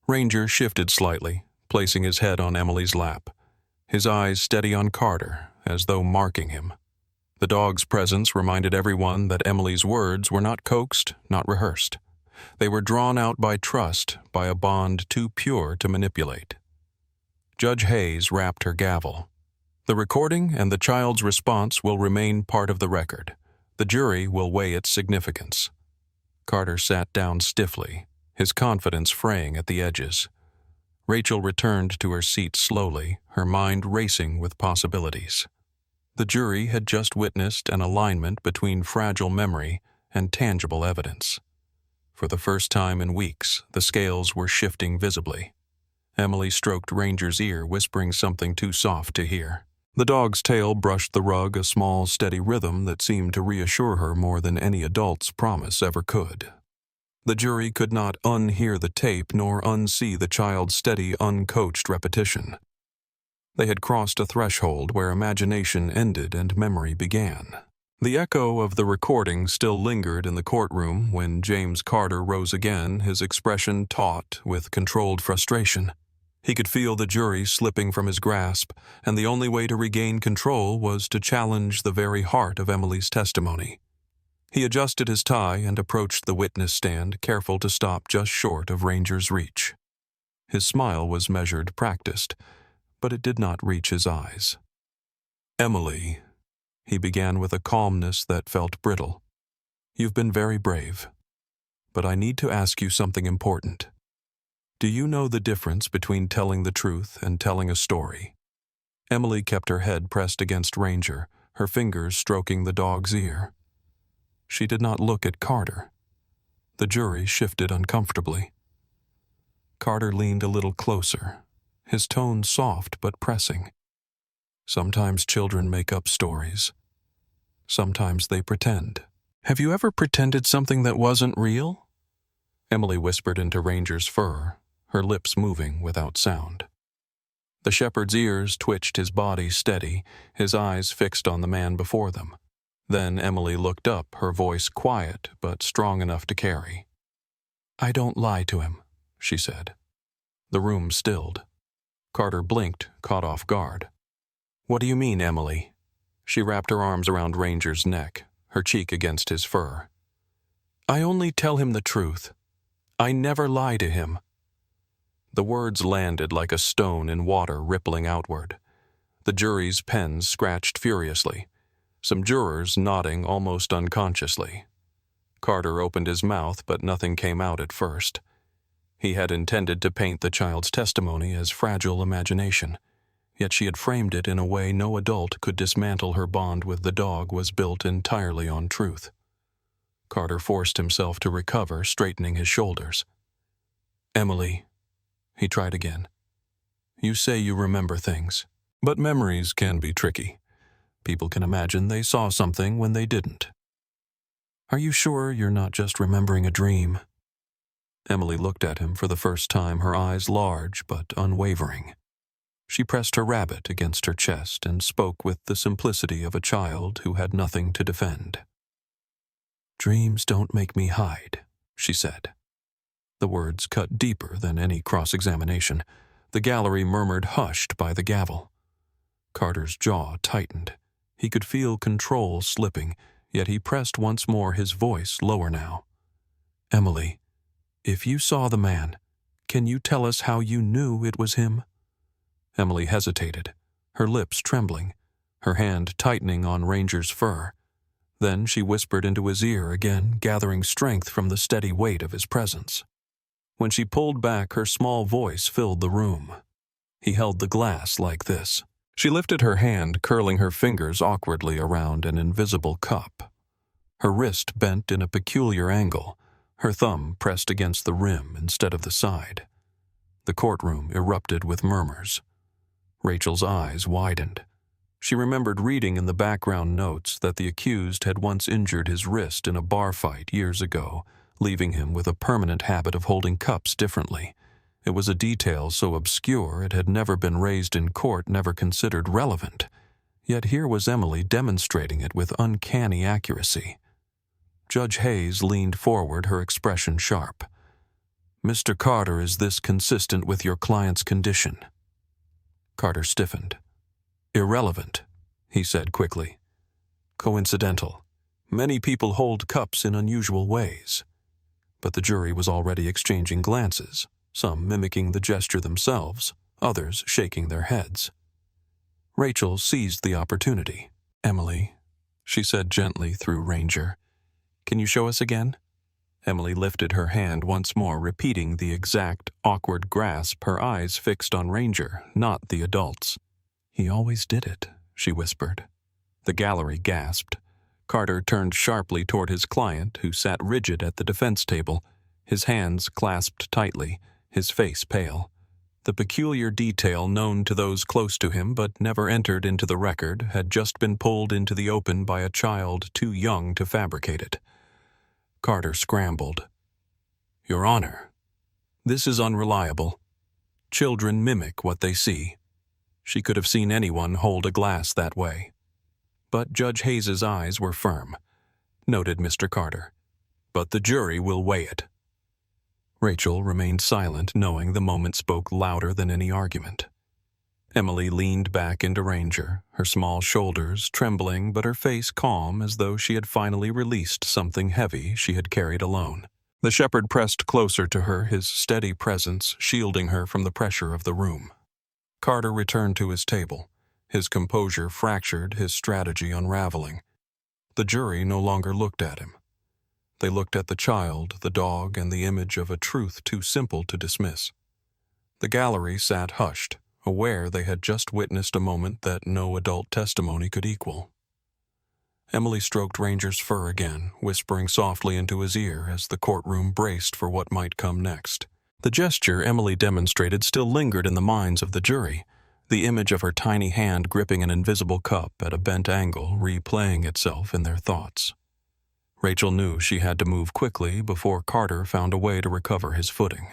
Ranger shifted slightly, placing his head on Emily's lap, his eyes steady on Carter, as though marking him. The dog's presence reminded everyone that Emily's words were not coaxed, not rehearsed. They were drawn out by trust, by a bond too pure to manipulate. Judge Hayes rapped her gavel. The recording and the child's response will remain part of the record. The jury will weigh its significance. Carter sat down stiffly, his confidence fraying at the edges. Rachel returned to her seat slowly, her mind racing with possibilities. The jury had just witnessed an alignment between fragile memory and tangible evidence. For the first time in weeks, the scales were shifting visibly. Emily stroked Ranger's ear, whispering something too soft to hear. The dog's tail brushed the rug, a small, steady rhythm that seemed to reassure her more than any adult's promise ever could. The jury could not unhear the tape nor unsee the child's steady, uncoached repetition. They had crossed a threshold where imagination ended and memory began. The echo of the recording still lingered in the courtroom when James Carter rose again, his expression taut with controlled frustration. He could feel the jury slipping from his grasp, and the only way to regain control was to challenge the very heart of Emily's testimony. He adjusted his tie and approached the witness stand, careful to stop just short of Ranger's reach. His smile was measured, practiced, but it did not reach his eyes. Emily, he began with a calmness that felt brittle. You've been very brave, but I need to ask you something important. Do you know the difference between telling the truth and telling a story? Emily kept her head pressed against Ranger, her fingers stroking the dog's ear. She did not look at Carter. The jury shifted uncomfortably. Carter leaned a little closer, his tone soft but pressing. Sometimes children make up stories. Sometimes they pretend. Have you ever pretended something that wasn't real? Emily whispered into Ranger's fur, her lips moving without sound. The shepherd's ears twitched, his body steady, his eyes fixed on the man before them. Then Emily looked up, her voice quiet but strong enough to carry. I don't lie to him, she said. The room stilled. Carter blinked, caught off guard. What do you mean, Emily? She wrapped her arms around Ranger's neck, her cheek against his fur. I only tell him the truth. I never lie to him. The words landed like a stone in water rippling outward. The jury's pens scratched furiously, some jurors nodding almost unconsciously. Carter opened his mouth, but nothing came out at first. He had intended to paint the child's testimony as fragile imagination, yet she had framed it in a way no adult could dismantle. Her bond with the dog was built entirely on truth. Carter forced himself to recover, straightening his shoulders. Emily, he tried again. You say you remember things, but memories can be tricky. People can imagine they saw something when they didn't. Are you sure you're not just remembering a dream? Emily looked at him for the first time, her eyes large but unwavering. She pressed her rabbit against her chest and spoke with the simplicity of a child who had nothing to defend. Dreams don't make me hide, she said. The words cut deeper than any cross-examination. The gallery murmured hushed by the gavel. Carter's jaw tightened. He could feel control slipping, yet he pressed once more, his voice lower now. Emily, if you saw the man, can you tell us how you knew it was him? Emily hesitated, her lips trembling, her hand tightening on Ranger's fur. Then she whispered into his ear again, gathering strength from the steady weight of his presence. When she pulled back, her small voice filled the room. He held the glass like this. She lifted her hand, curling her fingers awkwardly around an invisible cup. Her wrist bent in a peculiar angle, her thumb pressed against the rim instead of the side. The courtroom erupted with murmurs. Rachel's eyes widened. She remembered reading in the background notes that the accused had once injured his wrist in a bar fight years ago, leaving him with a permanent habit of holding cups differently. It was a detail so obscure it had never been raised in court, never considered relevant. Yet here was Emily demonstrating it with uncanny accuracy. Judge Hayes leaned forward, her expression sharp. Mr. Carter, is this consistent with your client's condition? Carter stiffened. Irrelevant, he said quickly. Coincidental. Many people hold cups in unusual ways. But the jury was already exchanging glances, some mimicking the gesture themselves, others shaking their heads. Rachel seized the opportunity. Emily, she said gently through Ranger, can you show us again? Emily lifted her hand once more, repeating the exact, awkward grasp, her eyes fixed on Ranger, not the adults. He always did it, she whispered. The gallery gasped. Carter turned sharply toward his client, who sat rigid at the defense table, his hands clasped tightly, his face pale. The peculiar detail known to those close to him but never entered into the record had just been pulled into the open by a child too young to fabricate it. Carter scrambled. Your Honor, this is unreliable. Children mimic what they see. She could have seen anyone hold a glass that way. But Judge Hayes's eyes were firm. Noted Mr. Carter. But the jury will weigh it. Rachel remained silent, knowing the moment spoke louder than any argument. Emily leaned back into Ranger, her small shoulders trembling but her face calm, as though she had finally released something heavy she had carried alone. The shepherd pressed closer to her, his steady presence shielding her from the pressure of the room. Carter returned to his table, his composure fractured, his strategy unraveling. The jury no longer looked at him. They looked at the child, the dog, and the image of a truth too simple to dismiss. The gallery sat hushed, aware they had just witnessed a moment that no adult testimony could equal. Emily stroked Ranger's fur again, whispering softly into his ear as the courtroom braced for what might come next. The gesture Emily demonstrated still lingered in the minds of the jury, the image of her tiny hand gripping an invisible cup at a bent angle replaying itself in their thoughts. Rachel knew she had to move quickly before Carter found a way to recover his footing.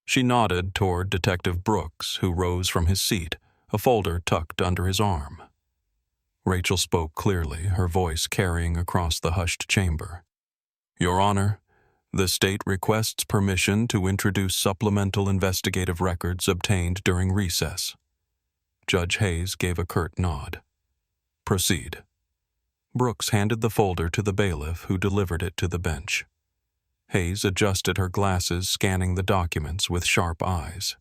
She nodded toward Detective Brooks, who rose from his seat, a folder tucked under his arm. Rachel spoke clearly, her voice carrying across the hushed chamber. Your Honor, the state requests permission to introduce supplemental investigative records obtained during recess. Judge Hayes gave a curt nod. Proceed. Brooks handed the folder to the bailiff, who delivered it to the bench. Hayes adjusted her glasses, scanning the documents with sharp eyes.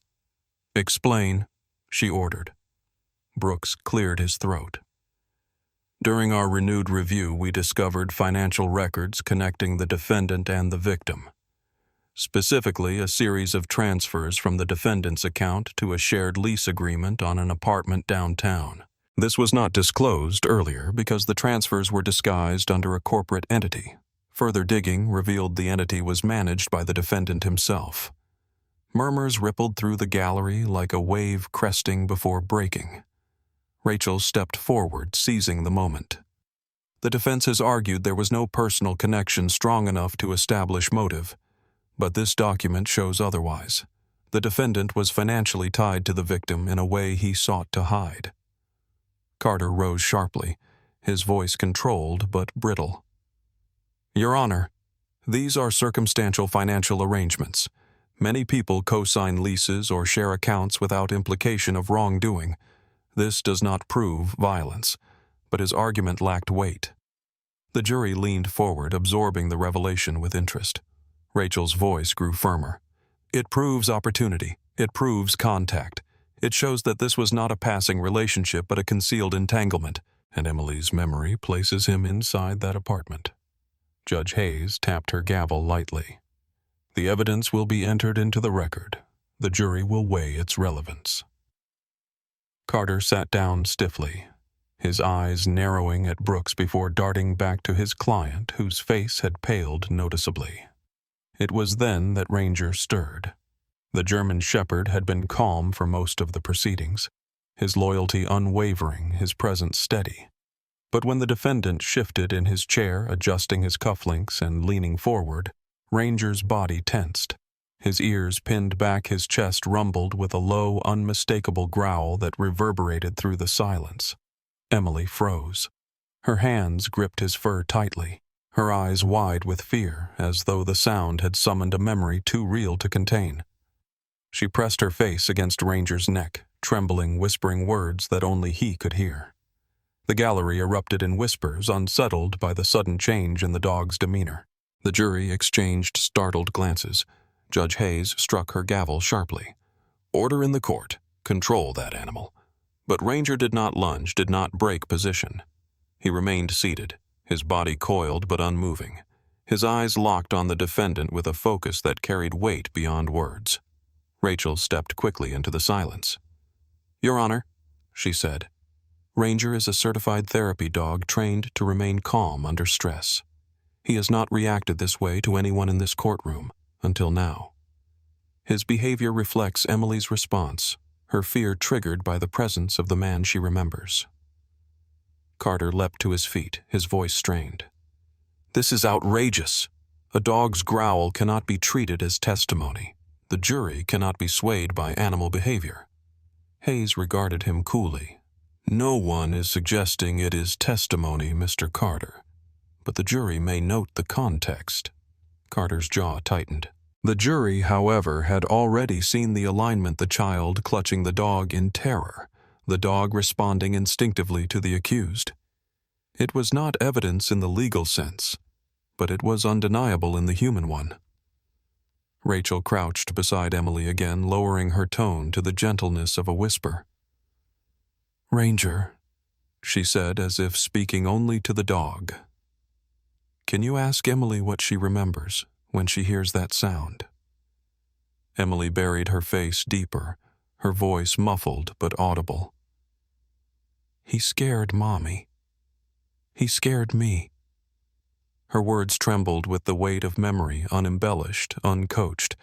Explain, she ordered. Brooks cleared his throat. During our renewed review, we discovered financial records connecting the defendant and the victim. Specifically, a series of transfers from the defendant's account to a shared lease agreement on an apartment downtown. This was not disclosed earlier because the transfers were disguised under a corporate entity. Further digging revealed the entity was managed by the defendant himself. Murmurs rippled through the gallery like a wave cresting before breaking. Rachel stepped forward, seizing the moment. The defense has argued there was no personal connection strong enough to establish motive, but this document shows otherwise. The defendant was financially tied to the victim in a way he sought to hide. Carter rose sharply, his voice controlled but brittle. Your Honor, these are circumstantial financial arrangements. Many people co-sign leases or share accounts without implication of wrongdoing. This does not prove violence, but his argument lacked weight. The jury leaned forward, absorbing the revelation with interest. Rachel's voice grew firmer. It proves opportunity. It proves contact. It shows that this was not a passing relationship but a concealed entanglement, and Emily's memory places him inside that apartment. Judge Hayes tapped her gavel lightly. The evidence will be entered into the record. The jury will weigh its relevance. Carter sat down stiffly, his eyes narrowing at Brooks before darting back to his client, whose face had paled noticeably. It was then that Ranger stirred. The German Shepherd had been calm for most of the proceedings, his loyalty unwavering, his presence steady. But when the defendant shifted in his chair, adjusting his cufflinks and leaning forward, Ranger's body tensed. His ears pinned back, his chest rumbled with a low, unmistakable growl that reverberated through the silence. Emily froze. Her hands gripped his fur tightly, her eyes wide with fear, as though the sound had summoned a memory too real to contain. She pressed her face against Ranger's neck, trembling, whispering words that only he could hear. The gallery erupted in whispers, unsettled by the sudden change in the dog's demeanor. The jury exchanged startled glances. Judge Hayes struck her gavel sharply. Order in the court. Control that animal. But Ranger did not lunge, did not break position. He remained seated, his body coiled but unmoving, his eyes locked on the defendant with a focus that carried weight beyond words. Rachel stepped quickly into the silence. Your Honor, she said, Ranger is a certified therapy dog trained to remain calm under stress. He has not reacted this way to anyone in this courtroom, until now. His behavior reflects Emily's response, her fear triggered by the presence of the man she remembers. Carter leapt to his feet, his voice strained. This is outrageous. A dog's growl cannot be treated as testimony. The jury cannot be swayed by animal behavior. Hayes regarded him coolly. No one is suggesting it is testimony, Mr. Carter. But the jury may note the context. Carter's jaw tightened. The jury, however, had already seen the alignment, the child clutching the dog in terror, the dog responding instinctively to the accused. It was not evidence in the legal sense, but it was undeniable in the human one. Rachel crouched beside Emily again, lowering her tone to the gentleness of a whisper. Ranger, she said as if speaking only to the dog. Can you ask Emily what she remembers when she hears that sound? Emily buried her face deeper, her voice muffled but audible. He scared Mommy. He scared me. Her words trembled with the weight of memory, unembellished, uncoached.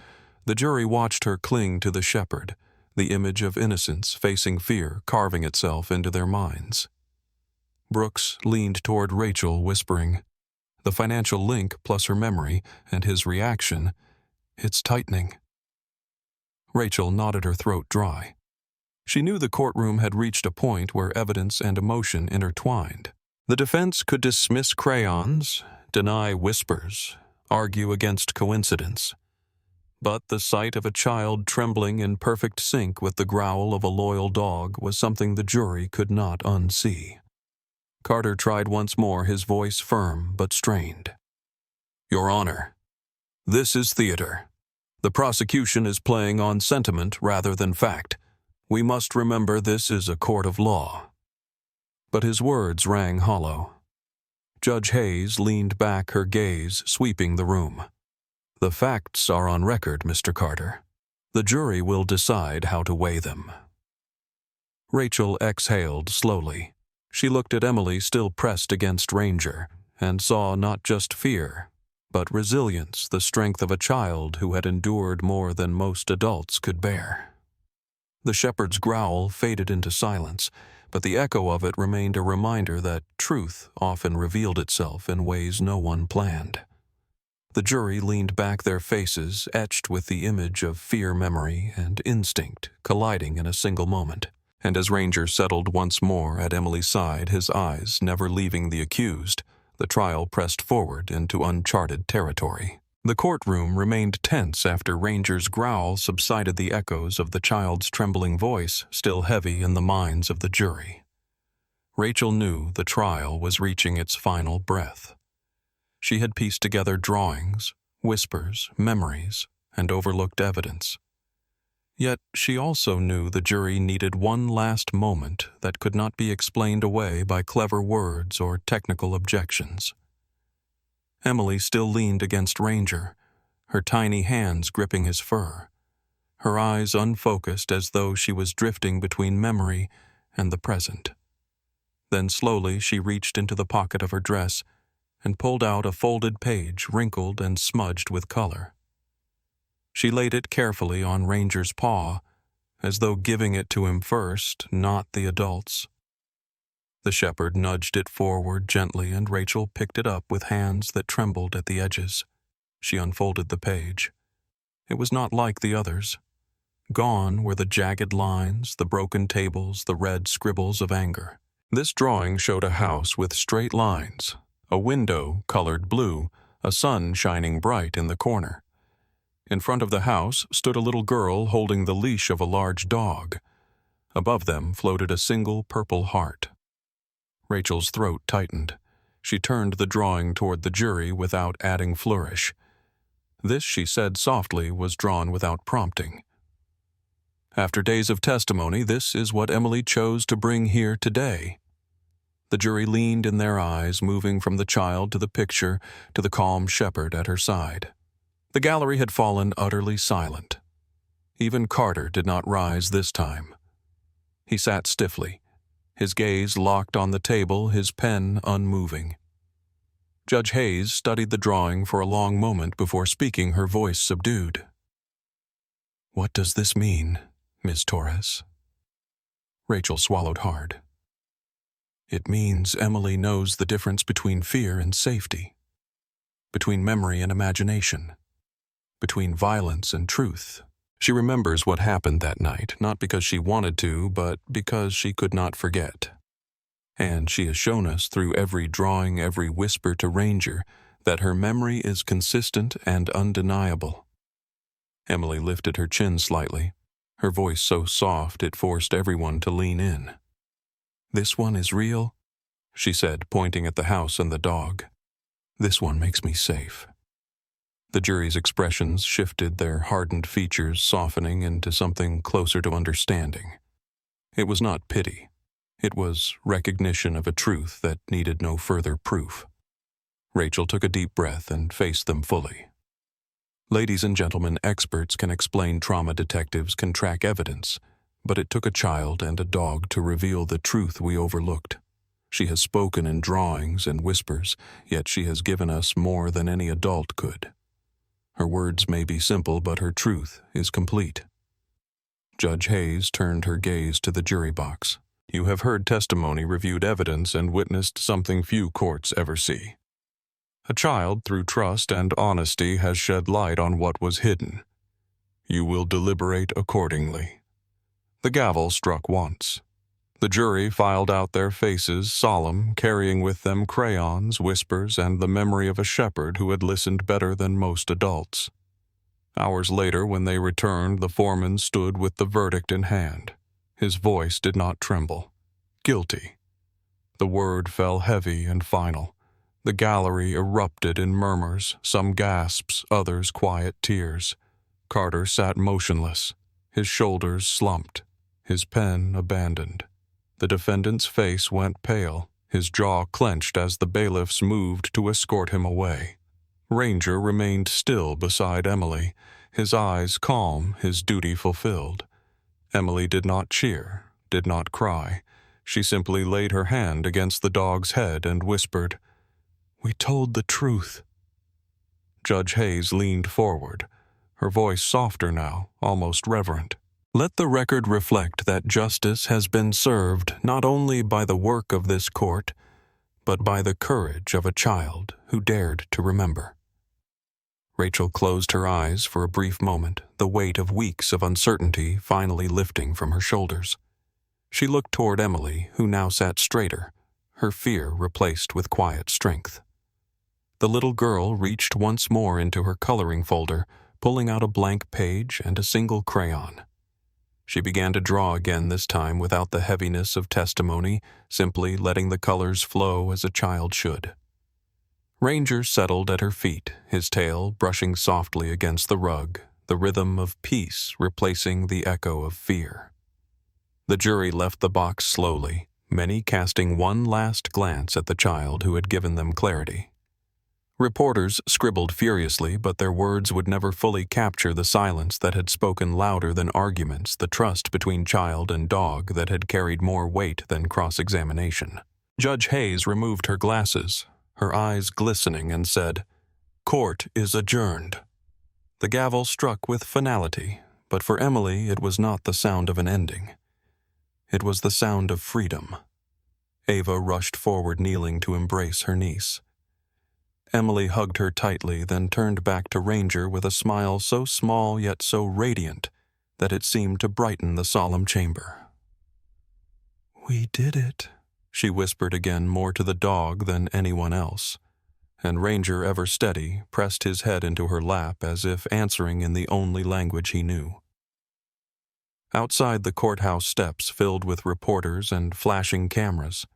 The jury watched her cling to the shepherd, the image of innocence facing fear carving itself into their minds. Brooks leaned toward Rachel, whispering, the financial link plus her memory and his reaction, it's tightening. Rachel knotted her throat dry. She knew the courtroom had reached a point where evidence and emotion intertwined. The defense could dismiss crayons, deny whispers, argue against coincidence. But the sight of a child trembling in perfect sync with the growl of a loyal dog was something the jury could not unsee. Carter tried once more, his voice firm but strained. Your Honor, this is theater. The prosecution is playing on sentiment rather than fact. We must remember this is a court of law. But his words rang hollow. Judge Hayes leaned back, her gaze sweeping the room. The facts are on record, Mr. Carter. The jury will decide how to weigh them. Rachel exhaled slowly. She looked at Emily, still pressed against Ranger, and saw not just fear, but resilience, the strength of a child who had endured more than most adults could bear. The shepherd's growl faded into silence, but the echo of it remained a reminder that truth often revealed itself in ways no one planned. The jury leaned back, their faces etched with the image of fear, memory, and instinct colliding in a single moment. And as Ranger settled once more at Emily's side, his eyes never leaving the accused, the trial pressed forward into uncharted territory. The courtroom remained tense after Ranger's growl subsided, the echoes of the child's trembling voice still heavy in the minds of the jury. Rachel knew the trial was reaching its final breath. She had pieced together drawings, whispers, memories, and overlooked evidence. Yet she also knew the jury needed one last moment that could not be explained away by clever words or technical objections. Emily still leaned against Ranger, her tiny hands gripping his fur, her eyes unfocused as though she was drifting between memory and the present. Then slowly she reached into the pocket of her dress and pulled out a folded page wrinkled and smudged with color. She laid it carefully on Ranger's paw, as though giving it to him first, not the adults. The shepherd nudged it forward gently, and Rachel picked it up with hands that trembled at the edges. She unfolded the page. It was not like the others. Gone were the jagged lines, the broken tables, the red scribbles of anger. This drawing showed a house with straight lines, a window colored blue, a sun shining bright in the corner. In front of the house stood a little girl holding the leash of a large dog. Above them floated a single purple heart. Rachel's throat tightened. She turned the drawing toward the jury without adding flourish. This, she said softly, was drawn without prompting. After days of testimony, this is what Emily chose to bring here today. The jury leaned in their eyes, moving from the child to the picture to the calm shepherd at her side. The gallery had fallen utterly silent. Even Carter did not rise this time. He sat stiffly, his gaze locked on the table, his pen unmoving. Judge Hayes studied the drawing for a long moment before speaking, her voice subdued. "What does this mean, Miss Torres?" Rachel swallowed hard. "It means Emily knows the difference between fear and safety, between memory and imagination, between violence and truth. She remembers what happened that night, not because she wanted to, but because she could not forget. And she has shown us through every drawing, every whisper to Ranger, that her memory is consistent and undeniable." Emily lifted her chin slightly, her voice so soft it forced everyone to lean in. "This one is real," she said, pointing at the house and the dog. "This one makes me safe." The jury's expressions shifted, their hardened features softening into something closer to understanding. It was not pity. It was recognition of a truth that needed no further proof. Rachel took a deep breath and faced them fully. "Ladies and gentlemen, experts can explain trauma, detectives can track evidence, but it took a child and a dog to reveal the truth we overlooked. She has spoken in drawings and whispers, yet she has given us more than any adult could. Her words may be simple, but her truth is complete." Judge Hayes turned her gaze to the jury box. "You have heard testimony, reviewed evidence, and witnessed something few courts ever see. A child, through trust and honesty, has shed light on what was hidden. You will deliberate accordingly." The gavel struck once. The jury filed out their faces, solemn, carrying with them crayons, whispers, and the memory of a shepherd who had listened better than most adults. Hours later, when they returned, the foreman stood with the verdict in hand. His voice did not tremble. Guilty. The word fell heavy and final. The gallery erupted in murmurs, some gasps, others quiet tears. Carter sat motionless, his shoulders slumped, his pen abandoned. The defendant's face went pale, his jaw clenched as the bailiffs moved to escort him away. Ranger remained still beside Emily, his eyes calm, his duty fulfilled. Emily did not cheer, did not cry. She simply laid her hand against the dog's head and whispered, "We told the truth." Judge Hayes leaned forward, her voice softer now, almost reverent. Let the record reflect that justice has been served not only by the work of this court, but by the courage of a child who dared to remember. Rachel closed her eyes for a brief moment, the weight of weeks of uncertainty finally lifting from her shoulders. She looked toward Emily, who now sat straighter, her fear replaced with quiet strength. The little girl reached once more into her coloring folder, pulling out a blank page and a single crayon. She began to draw again, this time without the heaviness of testimony, simply letting the colors flow as a child should. Ranger settled at her feet, his tail brushing softly against the rug, the rhythm of peace replacing the echo of fear. The jury left the box slowly, many casting one last glance at the child who had given them clarity. Reporters scribbled furiously, but their words would never fully capture the silence that had spoken louder than arguments, the trust between child and dog that had carried more weight than cross-examination. Judge Hayes removed her glasses, her eyes glistening, and said, "Court is adjourned." The gavel struck with finality, but for Emily it was not the sound of an ending. It was the sound of freedom. Ava rushed forward, kneeling to embrace her niece. Emily hugged her tightly, then turned back to Ranger with a smile so small yet so radiant that it seemed to brighten the solemn chamber. "We did it," she whispered again, more to the dog than anyone else, and Ranger, ever steady, pressed his head into her lap as if answering in the only language he knew. Outside the courthouse steps filled with reporters and flashing cameras,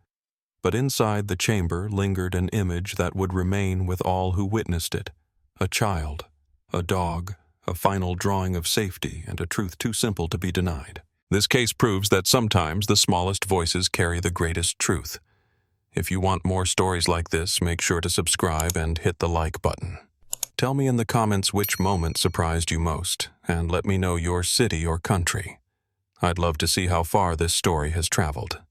but inside the chamber lingered an image that would remain with all who witnessed it: a child, a dog, a final drawing of safety, and a truth too simple to be denied. This case proves that sometimes the smallest voices carry the greatest truth. If you want more stories like this, make sure to subscribe and hit the like button. Tell me in the comments which moment surprised you most, and let me know your city or country. I'd love to see how far this story has traveled.